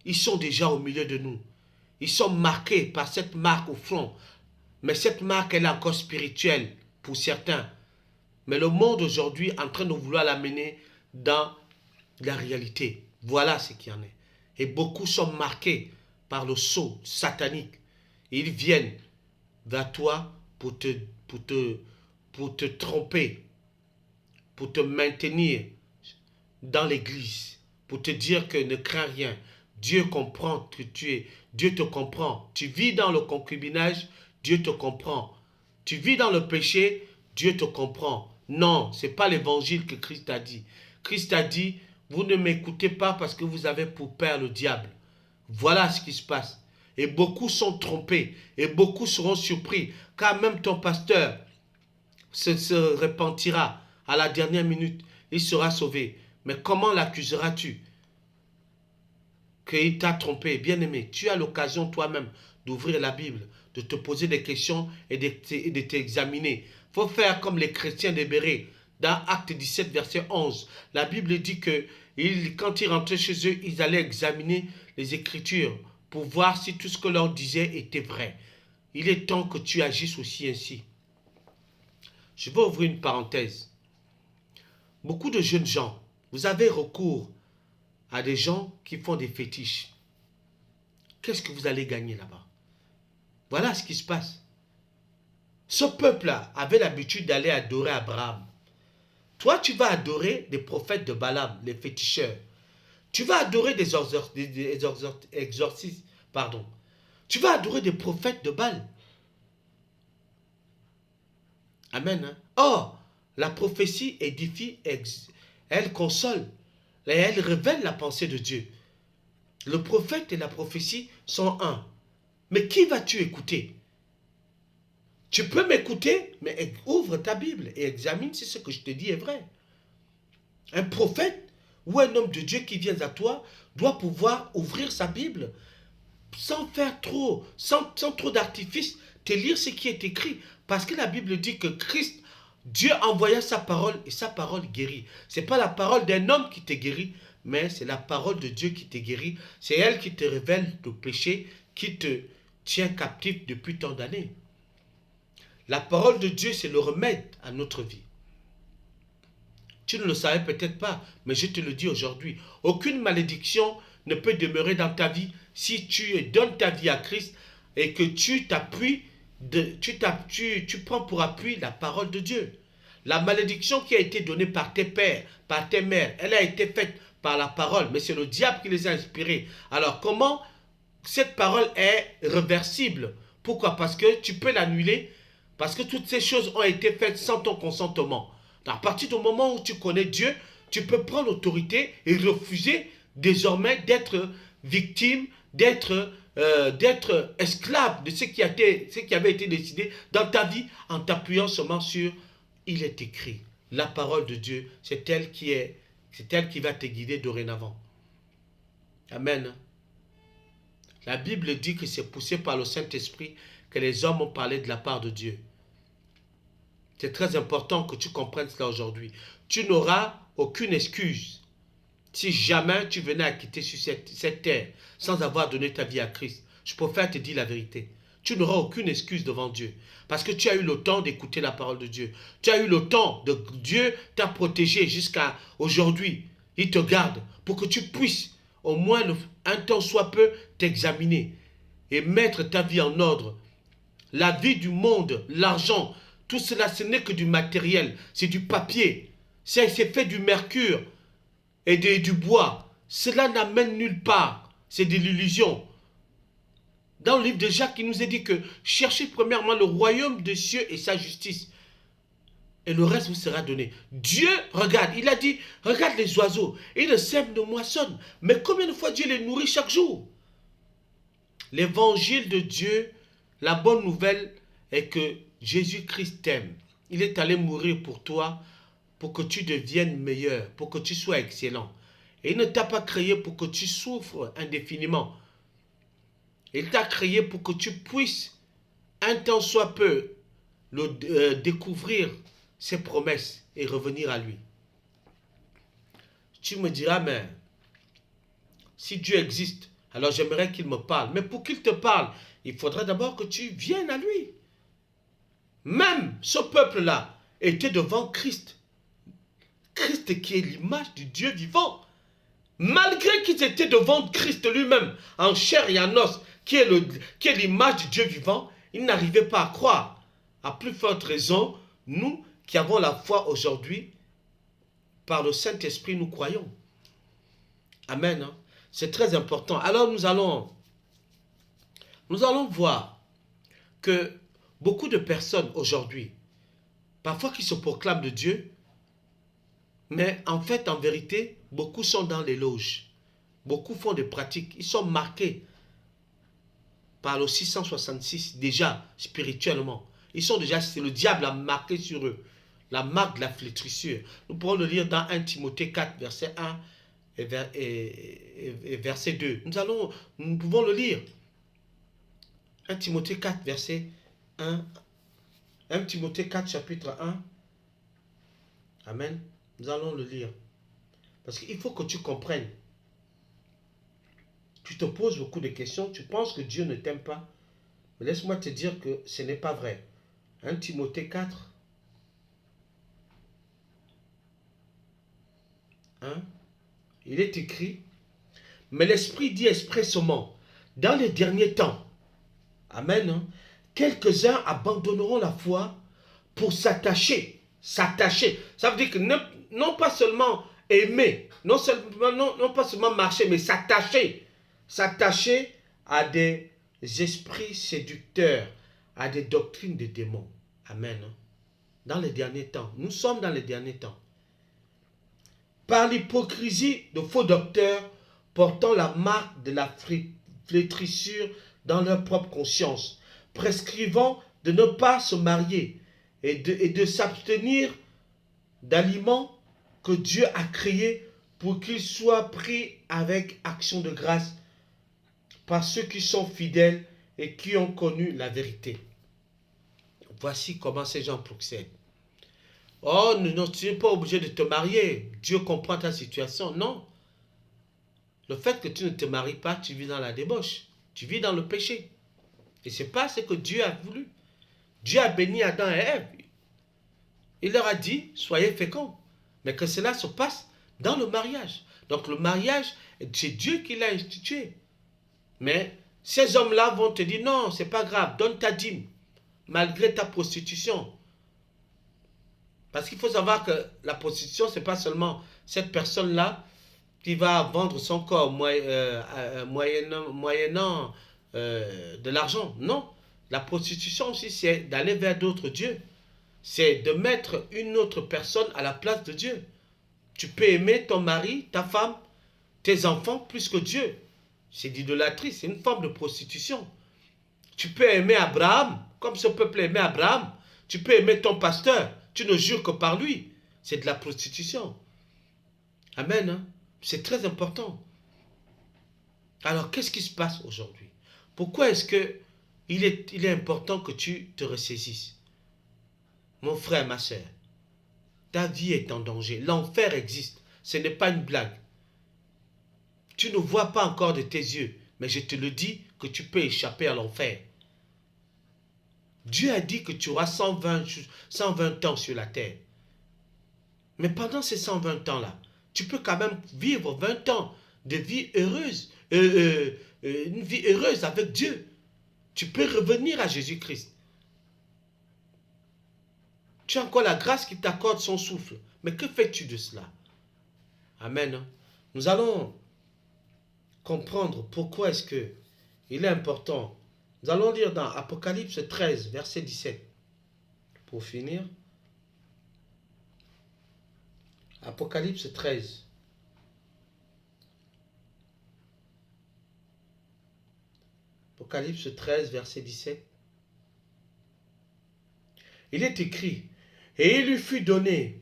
Ils sont déjà au milieu de nous. Ils sont marqués par cette marque au front. Mais cette marque, elle est encore spirituelle pour certains. Mais le monde aujourd'hui est en train de vouloir l'amener dans la réalité. Voilà ce qu'il y en est. Et beaucoup sont marqués par le sceau satanique. Ils viennent vers toi pour te tromper, pour te maintenir dans l'église, pour te dire que ne crains rien. Dieu comprend que tu es. Dieu te comprend. Tu vis dans le concubinage, Dieu te comprend. Tu vis dans le péché, Dieu te comprend. Non, ce n'est pas l'évangile que Christ a dit. Christ a dit, vous ne m'écoutez pas parce que vous avez pour père le diable. Voilà ce qui se passe. Et beaucoup sont trompés. Et beaucoup seront surpris. Car même ton pasteur se repentira à la dernière minute. Il sera sauvé. Mais comment l'accuseras-tu? Qu'il t'a trompé. Bien-aimé, tu as l'occasion toi-même d'ouvrir la Bible, de te poser des questions et de t'examiner. Il faut faire comme les chrétiens des Bérets. Dans Acte 17, verset 11, la Bible dit que quand ils rentraient chez eux, ils allaient examiner les Écritures pour voir si tout ce que leur disait était vrai. Il est temps que tu agisses aussi ainsi. Je vais ouvrir une parenthèse. Beaucoup de jeunes gens, vous avez recours à des gens qui font des fétiches. Qu'est-ce que vous allez gagner là-bas? Voilà ce qui se passe. Ce peuple-là avait l'habitude d'aller adorer Abraham. Toi, tu vas adorer des prophètes de Balaam, les féticheurs. Tu vas adorer des exorcistes, pardon. Tu vas adorer des prophètes de Baal. Amen. Hein? Or, la prophétie édifie, elle console, et elle révèle la pensée de Dieu. Le prophète et la prophétie sont un. Mais qui vas-tu écouter? Tu peux m'écouter, mais ouvre ta Bible et examine si ce que je te dis est vrai. Un prophète ou un homme de Dieu qui vient à toi doit pouvoir ouvrir sa Bible sans faire trop, sans trop d'artifice, te lire ce qui est écrit. Parce que la Bible dit que Christ, Dieu envoya sa parole et sa parole guérit. Ce n'est pas la parole d'un homme qui te guérit, mais c'est la parole de Dieu qui te guérit. C'est elle qui te révèle le péché, qui te tient captif depuis tant d'années. La parole de Dieu, c'est le remède à notre vie. Tu ne le savais peut-être pas, mais je te le dis aujourd'hui. Aucune malédiction ne peut demeurer dans ta vie si tu donnes ta vie à Christ et que tu t'appuies, tu prends pour appui la parole de Dieu. La malédiction qui a été donnée par tes pères, par tes mères, elle a été faite par la parole, mais c'est le diable qui les a inspirés. Alors comment cette parole est réversible? Pourquoi? Parce que tu peux l'annuler. Parce que toutes ces choses ont été faites sans ton consentement. À partir du moment où tu connais Dieu, tu peux prendre l'autorité et refuser désormais d'être victime, d'être esclave de ce qui avait été décidé dans ta vie en t'appuyant seulement sur « Il est écrit ». La parole de Dieu, c'est elle qui va te guider dorénavant. Amen. La Bible dit que c'est poussé par le Saint-Esprit que les hommes ont parlé de la part de Dieu. C'est très important que tu comprennes cela aujourd'hui. Tu n'auras aucune excuse si jamais tu venais à quitter sur cette terre sans avoir donné ta vie à Christ. Je préfère te dire la vérité. Tu n'auras aucune excuse devant Dieu. Parce que tu as eu le temps d'écouter la parole de Dieu. Tu as eu le temps de Dieu t'a protégé jusqu'à aujourd'hui. Il te garde pour que tu puisses au moins un temps soit peu t'examiner et mettre ta vie en ordre. La vie du monde, l'argent, tout cela ce n'est que du matériel, c'est du papier. C'est fait du mercure et du bois. Cela n'amène nulle part. C'est de l'illusion. Dans le livre de Jacques, il nous est dit que cherchez premièrement le royaume des cieux et sa justice. Et le reste vous sera donné. Dieu, regarde, il a dit, regarde les oiseaux, ils ne sèment, ne moissonnent. Mais combien de fois Dieu les nourrit chaque jour? L'évangile de Dieu, la bonne nouvelle est que Jésus-Christ t'aime. Il est allé mourir pour toi, pour que tu deviennes meilleur, pour que tu sois excellent. Et il ne t'a pas créé pour que tu souffres indéfiniment. Il t'a créé pour que tu puisses, un temps soit peu, découvrir ses promesses et revenir à lui. Tu me diras, mais si Dieu existe, alors j'aimerais qu'il me parle. Mais pour qu'il te parle, il faudrait d'abord que tu viennes à lui. Même ce peuple-là était devant Christ. Christ qui est l'image du Dieu vivant. Malgré qu'ils étaient devant Christ lui-même, en chair et en os, qui est l'image du Dieu vivant, ils n'arrivaient pas à croire. À plus forte raison, nous qui avons la foi aujourd'hui, par le Saint-Esprit, nous croyons. Amen. Hein? C'est très important. Alors nous allons voir que beaucoup de personnes aujourd'hui, parfois qui se proclament de Dieu, mais en fait, en vérité, beaucoup sont dans les loges. Beaucoup font des pratiques. Ils sont marqués par le 666 déjà spirituellement. Ils sont déjà, c'est le diable a marqué sur eux. La marque de la flétrissure. Nous pourrons le lire dans 1 Timothée 4, verset 1 et verset 2. Nous pouvons le lire. 1 Timothée 4, verset 1. 1 Timothée 4, chapitre 1. Amen. Nous allons le lire. Parce qu'il faut que tu comprennes. Tu te poses beaucoup de questions. Tu penses que Dieu ne t'aime pas. Mais laisse-moi te dire que ce n'est pas vrai. 1 Timothée 4. 1. Il est écrit. Mais l'Esprit dit expressément. Dans les derniers temps. Amen. Hein, quelques-uns abandonneront la foi pour s'attacher. S'attacher. Ça veut dire que non pas seulement aimer, non pas seulement marcher, mais s'attacher. S'attacher à des esprits séducteurs, à des doctrines de démons. Amen. Dans les derniers temps. Nous sommes dans les derniers temps. Par l'hypocrisie de faux docteurs portant la marque de la flétrissure dans leur propre conscience, prescrivant de ne pas se marier et de s'abstenir d'aliments que Dieu a créés pour qu'ils soient pris avec action de grâce par ceux qui sont fidèles et qui ont connu la vérité. Voici comment ces gens procèdent. Oh, non, tu n'es pas obligé de te marier. Dieu comprend ta situation. Non. Le fait que tu ne te maries pas, tu vis dans la débauche. Tu vis dans le péché. Et ce n'est pas ce que Dieu a voulu. Dieu a béni Adam et Ève. Il leur a dit, soyez féconds. Mais que cela se passe dans le mariage. Donc le mariage, c'est Dieu qui l'a institué. Mais ces hommes-là vont te dire, non, c'est pas grave, donne ta dîme, malgré ta prostitution. Parce qu'il faut savoir que la prostitution, ce n'est pas seulement cette personne-là qui va vendre son corps moyennant de l'argent. Non, la prostitution aussi, c'est d'aller vers d'autres dieux. C'est de mettre une autre personne à la place de Dieu. Tu peux aimer ton mari, ta femme, tes enfants plus que Dieu. C'est d'idolâtrie, c'est une forme de prostitution. Tu peux aimer Abraham, comme ce peuple aimait Abraham. Tu peux aimer ton pasteur, tu ne jures que par lui. C'est de la prostitution. Amen. Hein? C'est très important. Alors, qu'est-ce qui se passe aujourd'hui? Pourquoi est-ce que il est important que tu te ressaisisses? Mon frère, ma soeur, ta vie est en danger. L'enfer existe. Ce n'est pas une blague. Tu ne vois pas encore de tes yeux, mais je te le dis que tu peux échapper à l'enfer. Dieu a dit que tu auras 120 ans sur la terre. Mais pendant ces 120 ans-là, tu peux quand même vivre 20 ans de vie heureuse, une vie heureuse avec Dieu. Tu peux revenir à Jésus-Christ. Tu as encore la grâce qui t'accorde son souffle. Mais que fais-tu de cela? Amen. Nous allons comprendre pourquoi est-ce que il est important. Nous allons lire dans Apocalypse 13, verset 17. Pour finir. Apocalypse 13. Apocalypse 13, verset 17. Il est écrit, et il lui fut donné,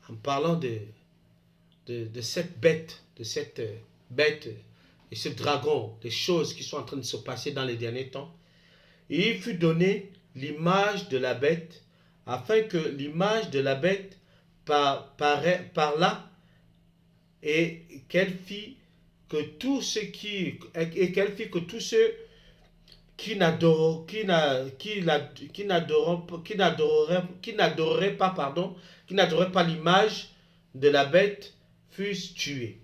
en parlant de cette bête, et ce dragon, des choses qui sont en train de se passer dans les derniers temps, et il fut donné l'image de la bête, afin que l'image de la bête parlât, et qu'elle fit que tous ceux qui n'adoraient pas l'image de la bête fussent tués.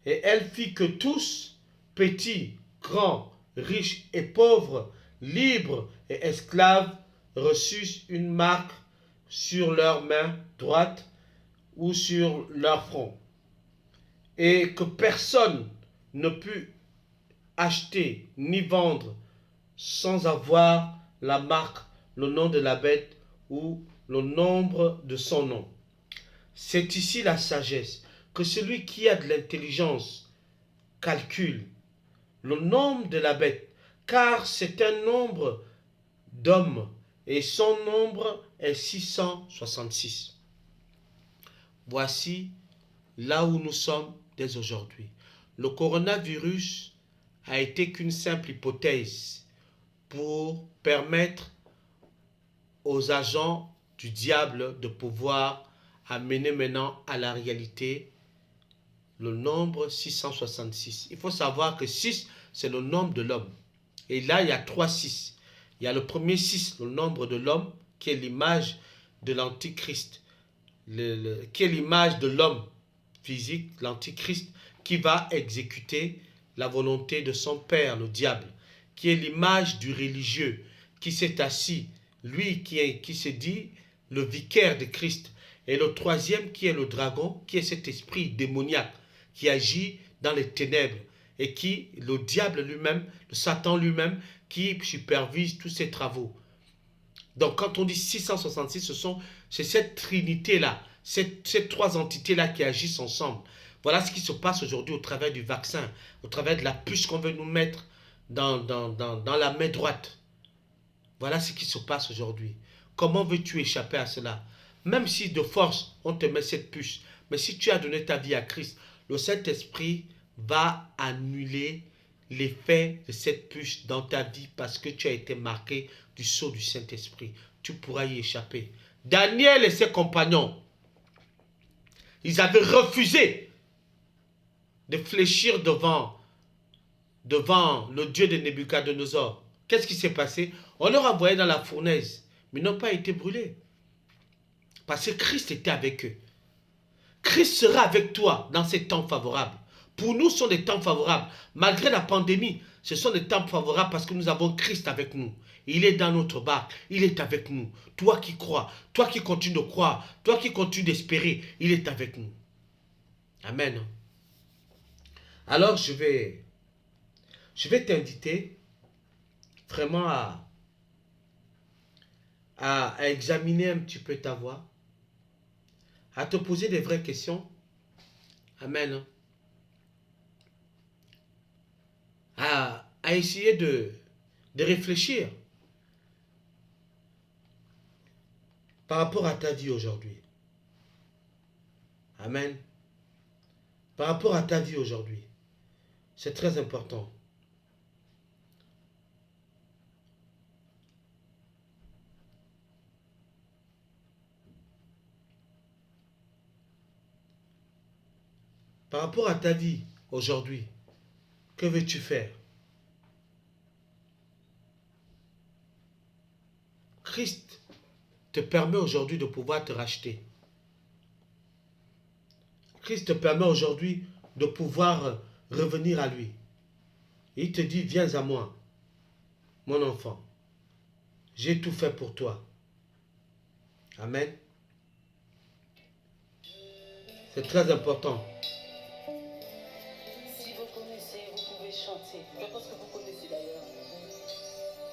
Et elle fit que tous, petits, grands, riches et pauvres, libres et esclaves, reçussent une marque sur leur main droite ou sur leur front, et que personne ne put acheter ni vendre sans avoir la marque, le nom de la bête ou le nombre de son nom. C'est ici la sagesse, que celui qui a de l'intelligence calcule le nombre de la bête, car c'est un nombre d'hommes, et son nombre est 666. Voici là où nous sommes dès aujourd'hui. Le coronavirus a été qu'une simple hypothèse pour permettre aux agents du diable de pouvoir amener maintenant à la réalité le nombre 666. Il faut savoir que 6, c'est le nombre de l'homme. Et là, il y a 3 6. Il y a le premier 6, le nombre de l'homme, qui est l'image de l'antichrist, qui est l'image de l'homme physique, l'antichrist, qui va exécuter la volonté de son père, le diable, qui est l'image du religieux, qui s'est assis, lui qui se dit le vicaire de Christ. Et le troisième qui est le dragon, qui est cet esprit démoniaque, qui agit dans les ténèbres, et qui, le diable lui-même, le Satan lui-même, qui supervise tous ses travaux. Donc quand on dit 666, c'est cette trinité-là, ces 3 entités-là qui agissent ensemble. Voilà ce qui se passe aujourd'hui au travers du vaccin, au travers de la puce qu'on veut nous mettre dans la main droite. Voilà ce qui se passe aujourd'hui. Comment veux-tu échapper à cela? Même si de force, on te met cette puce, mais si tu as donné ta vie à Christ, le Saint-Esprit va annuler l'effet de cette puce dans ta vie parce que tu as été marqué du sceau du Saint-Esprit. Tu pourras y échapper. Daniel et ses compagnons, ils avaient refusé de fléchir devant le Dieu de Nebuchadnezzar. Qu'est-ce qui s'est passé? On leur a envoyé dans la fournaise, mais ils n'ont pas été brûlés. Parce que Christ était avec eux. Christ sera avec toi dans ces temps favorables. Pour nous, ce sont des temps favorables. Malgré la pandémie, ce sont des temps favorables parce que nous avons Christ avec nous. Il est dans notre barque. Il est avec nous. Toi qui crois, toi qui continues de croire, toi qui continues d'espérer, il est avec nous. Amen. Alors, je vais t'inviter vraiment à examiner un petit peu ta voix, à te poser des vraies questions. Amen. À essayer de réfléchir par rapport à ta vie aujourd'hui. Amen. Par rapport à ta vie aujourd'hui. C'est très important. Par rapport à ta vie aujourd'hui, que veux-tu faire? Christ te permet aujourd'hui de pouvoir te racheter. Christ te permet aujourd'hui de pouvoir revenir à lui. Il te dit, viens à moi, mon enfant. J'ai tout fait pour toi. Amen. C'est très important. Si vous connaissez, vous pouvez chanter. Je pense que vous connaissez d'ailleurs.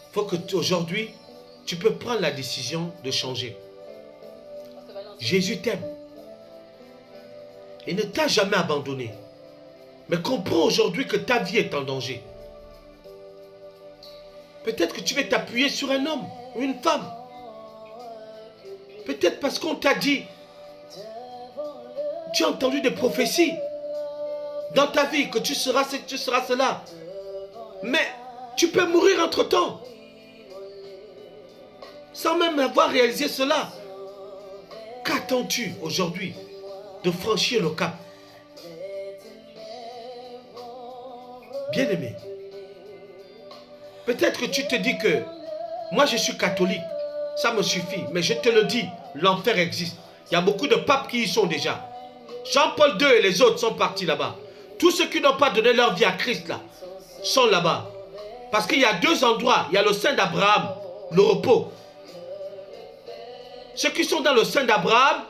Il faut que aujourd'hui, tu peux prendre la décision de changer. Jésus t'aime. Il ne t'a jamais abandonné. Mais comprends aujourd'hui que ta vie est en danger. Peut-être que tu veux t'appuyer sur un homme ou une femme. Peut-être parce qu'on t'a dit, tu as entendu des prophéties dans ta vie que tu seras ce, tu seras cela. Mais tu peux mourir entre-temps. Sans même avoir réalisé cela. Qu'attends-tu aujourd'hui de franchir le cap? Bien-aimé, peut-être que tu te dis que moi je suis catholique, ça me suffit, mais je te le dis, l'enfer existe. Il y a beaucoup de papes qui y sont déjà. Jean-Paul II et les autres sont partis là-bas. Tous ceux qui n'ont pas donné leur vie à Christ là, sont là-bas. Parce qu'il y a deux endroits, il y a le sein d'Abraham, le repos. Ceux qui sont dans le sein d'Abraham,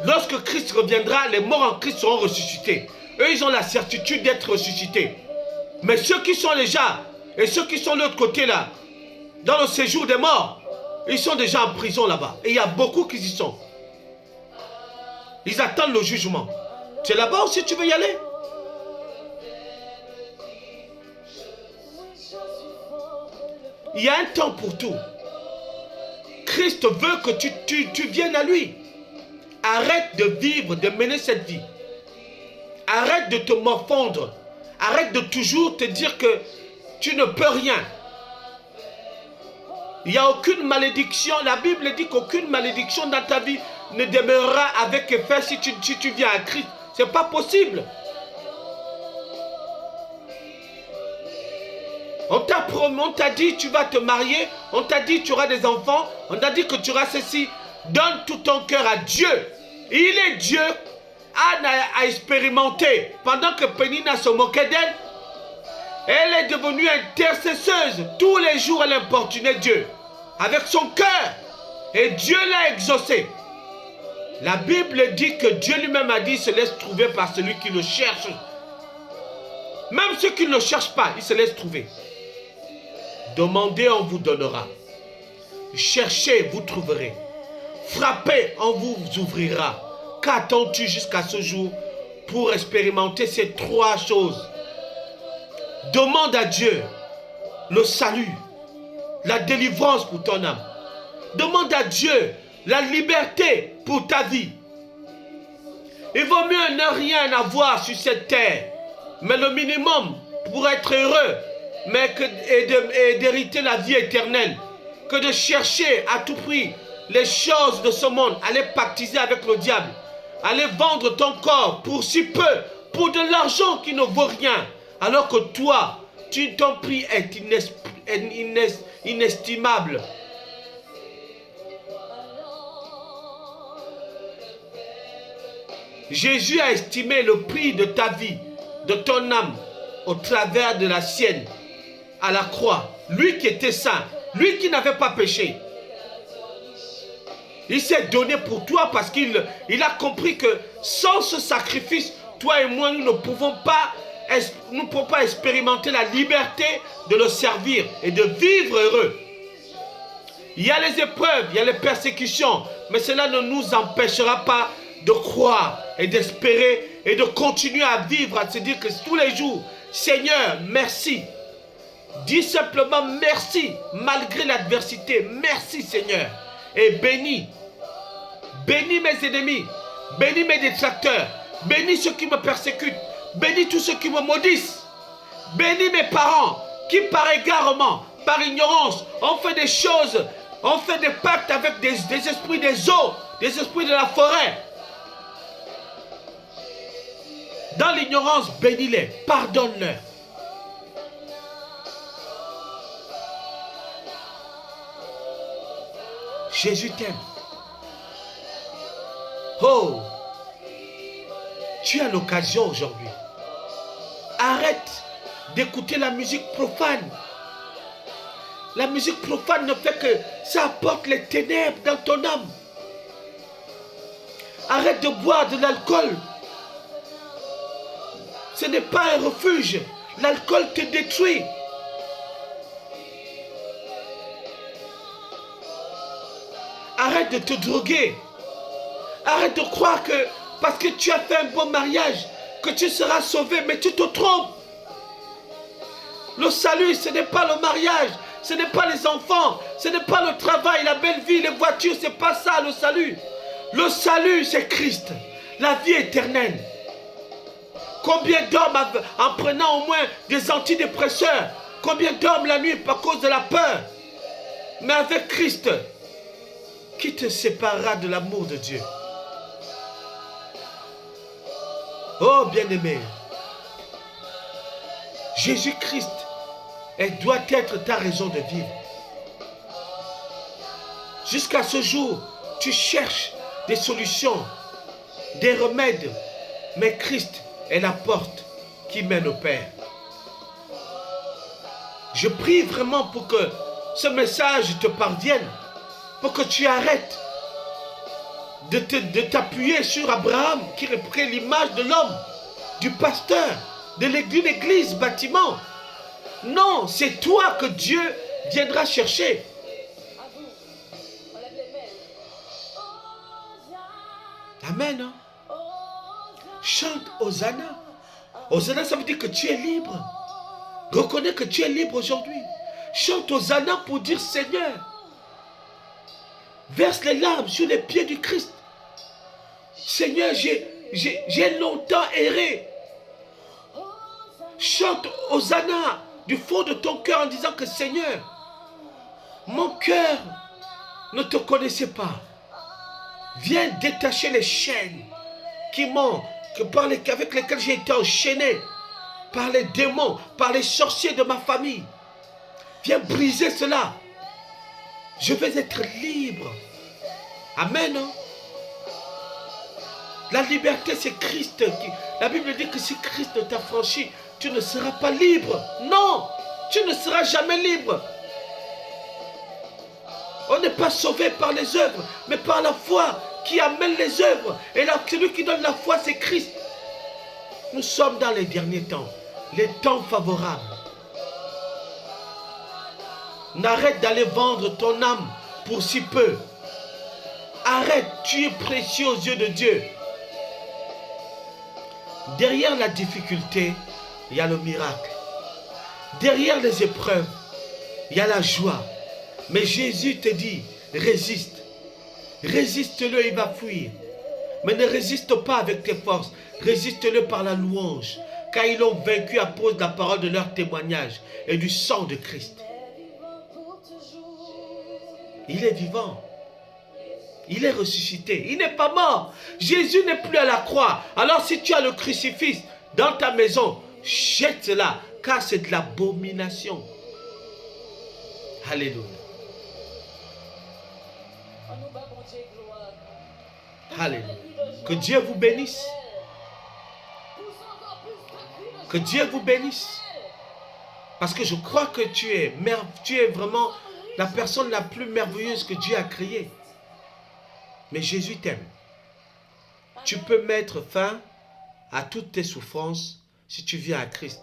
lorsque Christ reviendra, les morts en Christ seront ressuscités. Eux, ils ont la certitude d'être ressuscités. Mais ceux qui sont déjà, et ceux qui sont de l'autre côté là, dans le séjour des morts, ils sont déjà en prison là-bas. Et il y a beaucoup qui y sont. Ils attendent le jugement. Tu es là-bas aussi, tu veux y aller? Il y a un temps pour tout. Christ veut que tu viennes à lui. Arrête de vivre, de mener cette vie. Arrête de te morfondre. Arrête de toujours te dire que tu ne peux rien. Il n'y a aucune malédiction. La Bible dit qu'aucune malédiction dans ta vie ne demeurera avec effet si tu viens à Christ. Ce n'est pas possible. On t'a dit tu vas te marier. On t'a dit tu auras des enfants. On t'a dit que tu auras ceci. Donne tout ton cœur à Dieu. Il est Dieu. Anne a expérimenté. Pendant que Pénina se moquait d'elle, elle est devenue intercesseuse. Tous les jours, elle importunait Dieu. Avec son cœur. Et Dieu l'a exaucé. La Bible dit que Dieu lui-même a dit, il se laisse trouver par celui qui le cherche. Même ceux qui ne le cherchent pas, il se laisse trouver. Demandez, on vous donnera. Cherchez, vous trouverez. Frappez, on vous ouvrira. Qu'attends-tu jusqu'à ce jour pour expérimenter ces trois choses? Demande à Dieu le salut, la délivrance pour ton âme. Demande à Dieu la liberté pour ta vie. Il vaut mieux ne rien avoir sur cette terre, mais le minimum pour être heureux, et d'hériter la vie éternelle, que de chercher à tout prix les choses de ce monde, aller pactiser avec le diable, aller vendre ton corps pour si peu, pour de l'argent qui ne vaut rien, alors que toi, ton prix est inestimable. Jésus a estimé le prix de ta vie, de ton âme, au travers de la sienne, à la croix. Lui qui était saint, lui qui n'avait pas péché. Il s'est donné pour toi parce qu'il a compris que sans ce sacrifice, toi et moi, nous ne pouvons pas expérimenter la liberté de le servir et de vivre heureux. Il y a les épreuves, il y a les persécutions, mais cela ne nous empêchera pas de croire et d'espérer et de continuer à vivre, à se dire que tous les jours, Seigneur, merci. Dis simplement merci, malgré l'adversité. Merci Seigneur. Et bénis. Bénis mes ennemis. Bénis mes détracteurs. Bénis ceux qui me persécutent. Bénis tous ceux qui me maudissent. Bénis mes parents qui par égarement, par ignorance, ont fait des choses, ont fait des pactes avec des esprits des eaux, des esprits de la forêt. Dans l'ignorance, bénis-les, pardonne-leur. Jésus t'aime. Oh, tu as l'occasion aujourd'hui. Arrête d'écouter la musique profane. La musique profane ne fait que ça apporte les ténèbres dans ton âme. Arrête de boire de l'alcool. Ce n'est pas un refuge. L'alcool te détruit. Arrête de te droguer. Arrête de croire que parce que tu as fait un bon mariage, que tu seras sauvé, mais tu te trompes. Le salut, ce n'est pas le mariage, ce n'est pas les enfants, ce n'est pas le travail, la belle vie, les voitures, ce n'est pas ça le salut. Le salut, c'est Christ, la vie éternelle. Combien d'hommes en prenant au moins des antidépresseurs, combien d'hommes la nuit à cause de la peur. Mais avec Christ, qui te séparera de l'amour de Dieu? Oh bien-aimé, Jésus-Christ doit être ta raison de vivre. Jusqu'à ce jour, tu cherches des solutions, des remèdes, mais Christ est la porte qui mène au Père. Je prie vraiment pour que ce message te parvienne, pour que tu arrêtes de t'appuyer sur Abraham, qui reprend l'image de l'homme, du pasteur, d'une église, bâtiment. Non, c'est toi que Dieu viendra chercher. Amen. Hein? Chante Hosanna. Hosanna, ça veut dire que tu es libre. Reconnais que tu es libre aujourd'hui. Chante Hosanna pour dire Seigneur, verse les larmes sur les pieds du Christ. Seigneur, j'ai longtemps erré. Chante Hosanna du fond de ton cœur en disant que Seigneur, mon cœur ne te connaissait pas. Viens détacher les chaînes avec lesquelles j'ai été enchaîné par les démons, par les sorciers de ma famille. Viens briser cela. Je vais être libre. Amen. Hein? La liberté, c'est Christ. La Bible dit que si Christ t'a franchi, tu ne seras pas libre. Non, tu ne seras jamais libre. On n'est pas sauvé par les œuvres, mais par la foi qui amène les œuvres. Et là, celui qui donne la foi, c'est Christ. Nous sommes dans les derniers temps, les temps favorables. N'arrête d'aller vendre ton âme pour si peu. Arrête, tu es précieux aux yeux de Dieu. Derrière la difficulté, il y a le miracle. Derrière les épreuves, il y a la joie. Mais Jésus te dit, résiste. Résiste-le, il va fuir. Mais ne résiste pas avec tes forces. Résiste-le par la louange. Car ils l'ont vaincu à cause de la parole de leur témoignage et du sang de Christ. Il est vivant. Il est ressuscité. Il n'est pas mort. Jésus n'est plus à la croix. Alors si tu as le crucifix dans ta maison, jette cela, car c'est de l'abomination. Alléluia. Alléluia. Que Dieu vous bénisse. Que Dieu vous bénisse. Parce que je crois que tu es vraiment la personne la plus merveilleuse que Dieu a créée. Mais Jésus t'aime. Tu peux mettre fin à toutes tes souffrances si tu viens à Christ.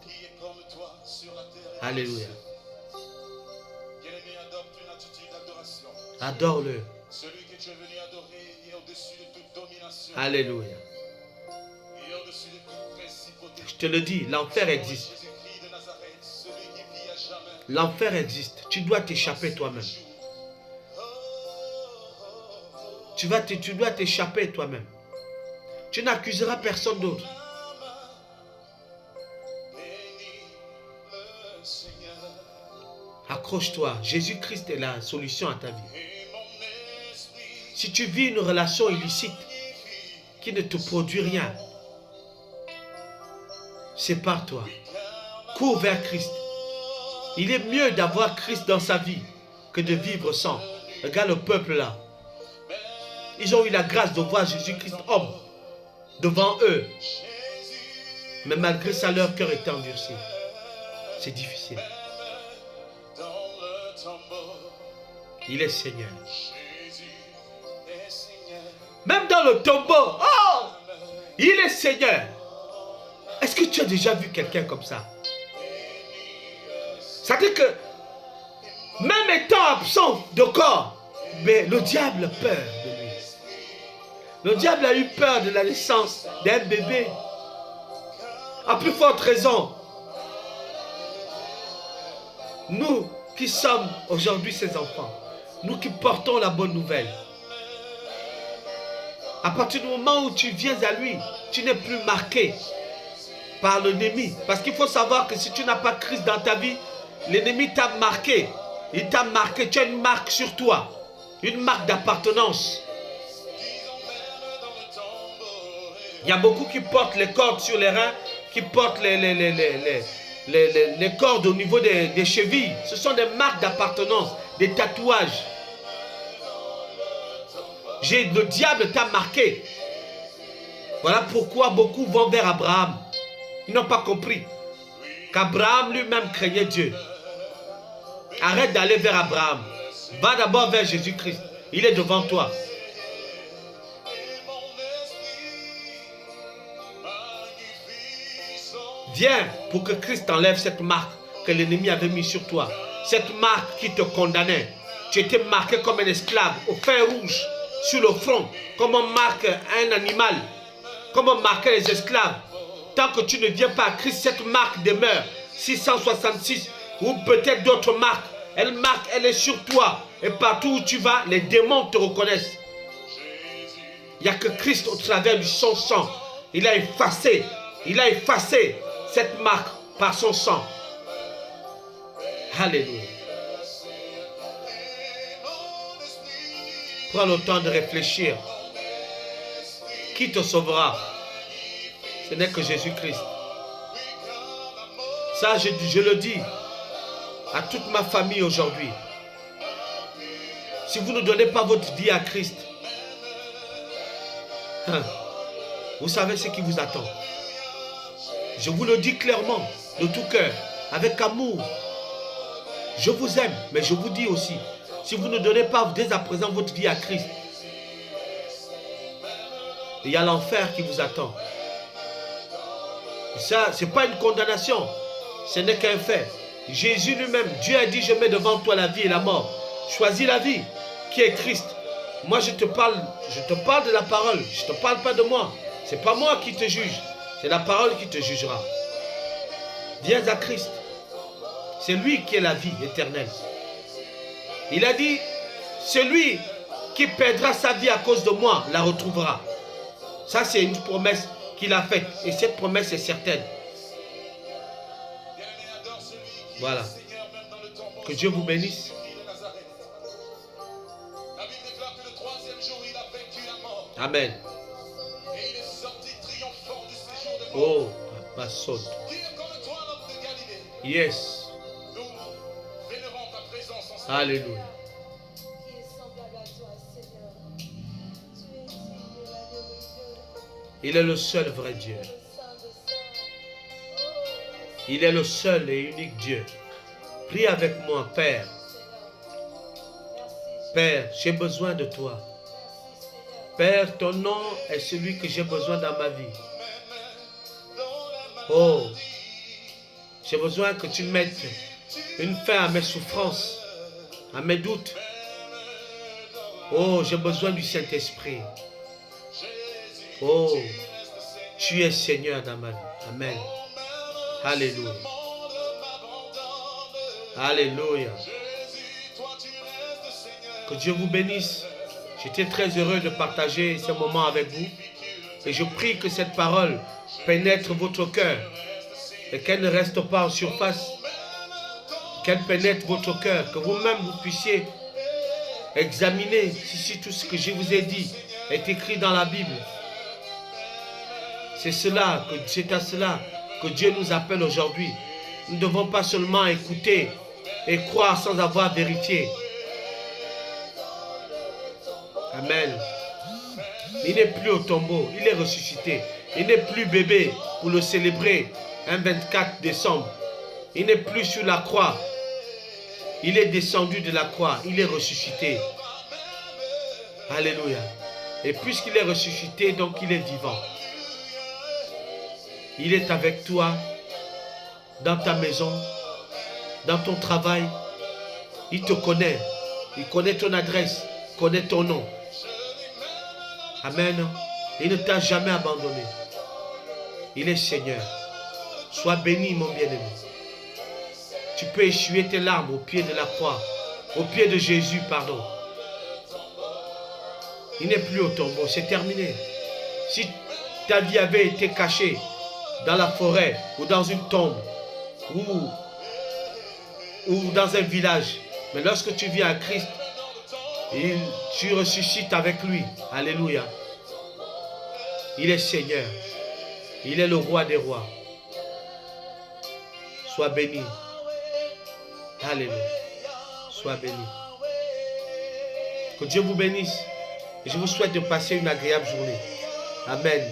Alléluia. Adore-le. Celui que tu es venu adorer est au-dessus de toute domination. Alléluia. Et au-dessus de toute principauté. Je te le dis, l'enfer existe. Jésus-Christ de Nazareth, celui qui vit à jamais. L'enfer existe. Tu dois t'échapper toi-même. Tu dois t'échapper toi-même. Tu n'accuseras personne d'autre. Accroche-toi. Jésus-Christ est la solution à ta vie. Si tu vis une relation illicite qui ne te produit rien, sépare-toi. Cours vers Christ. Il est mieux d'avoir Christ dans sa vie que de vivre sans. Regarde le peuple là. Ils ont eu la grâce de voir Jésus-Christ homme devant eux. Mais malgré ça, leur cœur est endurci. C'est difficile. Il est Seigneur. Même dans le tombeau, oh, il est Seigneur. Est-ce que tu as déjà vu quelqu'un comme ça? Ça veut dire que même étant absent de corps, mais le diable a peur de lui. Le diable a eu peur de la naissance d'un bébé. À plus forte raison, nous qui sommes aujourd'hui ses enfants, nous qui portons la bonne nouvelle, à partir du moment où tu viens à lui, tu n'es plus marqué par l'ennemi. Parce qu'il faut savoir que si tu n'as pas Christ dans ta vie, l'ennemi t'a marqué. Il t'a marqué, tu as une marque sur toi, une marque d'appartenance. Il y a beaucoup qui portent les cordes sur les reins, qui portent les cordes au niveau des chevilles. Ce sont des marques d'appartenance, des tatouages. Le diable t'a marqué. Voilà pourquoi beaucoup vont vers Abraham. Ils n'ont pas compris qu'Abraham lui-même craignait Dieu. Arrête d'aller vers Abraham. Va d'abord vers Jésus-Christ. Il est devant toi. Viens pour que Christ enlève cette marque que l'ennemi avait mise sur toi. Cette marque qui te condamnait. Tu étais marqué comme un esclave au fer rouge sur le front. Comme on marque un animal. Comme on marquait les esclaves. Tant que tu ne viens pas à Christ, cette marque demeure. 666 ou peut-être d'autres marques. Elle est sur toi. Et partout où tu vas, les démons te reconnaissent. Il n'y a que Christ au travers de son sang. Il a effacé cette marque par son sang. Alléluia. Prends le temps de réfléchir. Qui te sauvera? Ce n'est que Jésus-Christ. Ça, je le dis à toute ma famille aujourd'hui. Si vous ne donnez pas votre vie à Christ, vous savez ce qui vous attend. Je vous le dis clairement, de tout cœur, avec amour. Je vous aime, mais je vous dis aussi, si vous ne donnez pas dès à présent votre vie à Christ, il y a l'enfer qui vous attend. Et ça, ce n'est pas une condamnation, ce n'est qu'un fait. Jésus lui-même, Dieu a dit, je mets devant toi la vie et la mort. Choisis la vie, qui est Christ. Moi, je te parle de la parole, je ne te parle pas de moi. Ce n'est pas moi qui te juge, c'est la parole qui te jugera. Viens à Christ. C'est lui qui est la vie éternelle. Il a dit, celui qui perdra sa vie à cause de moi la retrouvera. Ça, c'est une promesse qu'il a faite. Et cette promesse est certaine. Voilà. Que Dieu vous bénisse. Amen. Oh, ma saute. Yes. Alléluia. Il est le seul vrai Dieu. Il est le seul et unique Dieu. Prie avec moi, Père. Père, j'ai besoin de toi. Père, ton nom est celui que j'ai besoin dans ma vie. Oh, j'ai besoin que tu mettes une fin à mes souffrances, à mes doutes. Oh, j'ai besoin du Saint-Esprit. Oh, tu es Seigneur dans ma vie. Amen. Alléluia. Alléluia. Que Dieu vous bénisse. J'étais très heureux de partager ce moment avec vous. Et je prie que cette parole pénètre votre cœur. Et qu'elle ne reste pas en surface. qu'elle pénètre votre cœur, que vous-même vous puissiez examiner si tout ce que je vous ai dit est écrit dans la Bible. C'est à cela que Dieu nous appelle aujourd'hui. Nous ne devons pas seulement écouter et croire sans avoir vérifié. Amen. Il n'est plus au tombeau, il est ressuscité. Il n'est plus bébé pour le célébrer un 24 décembre. Il n'est plus sur la croix. Il est descendu de la croix, il est ressuscité. Alléluia. Et puisqu'il est ressuscité, donc il est vivant. Il est avec toi, dans ta maison, dans ton travail. Il te connaît. Il connaît ton adresse, connaît ton nom. Amen. Il ne t'a jamais abandonné. Il est Seigneur. Sois béni, mon bien-aimé. Tu peux essuyer tes larmes au pied de la croix, au pied de Jésus, pardon. Il n'est plus au tombeau, c'est terminé. Si ta vie avait été cachée dans la forêt ou dans une tombe ou dans un village, mais lorsque tu viens à Christ, tu ressuscites avec lui. Alléluia. Il est Seigneur. Il est le roi des rois. Sois béni. Alléluia. Sois béni. Que Dieu vous bénisse. Et je vous souhaite de passer une agréable journée. Amen.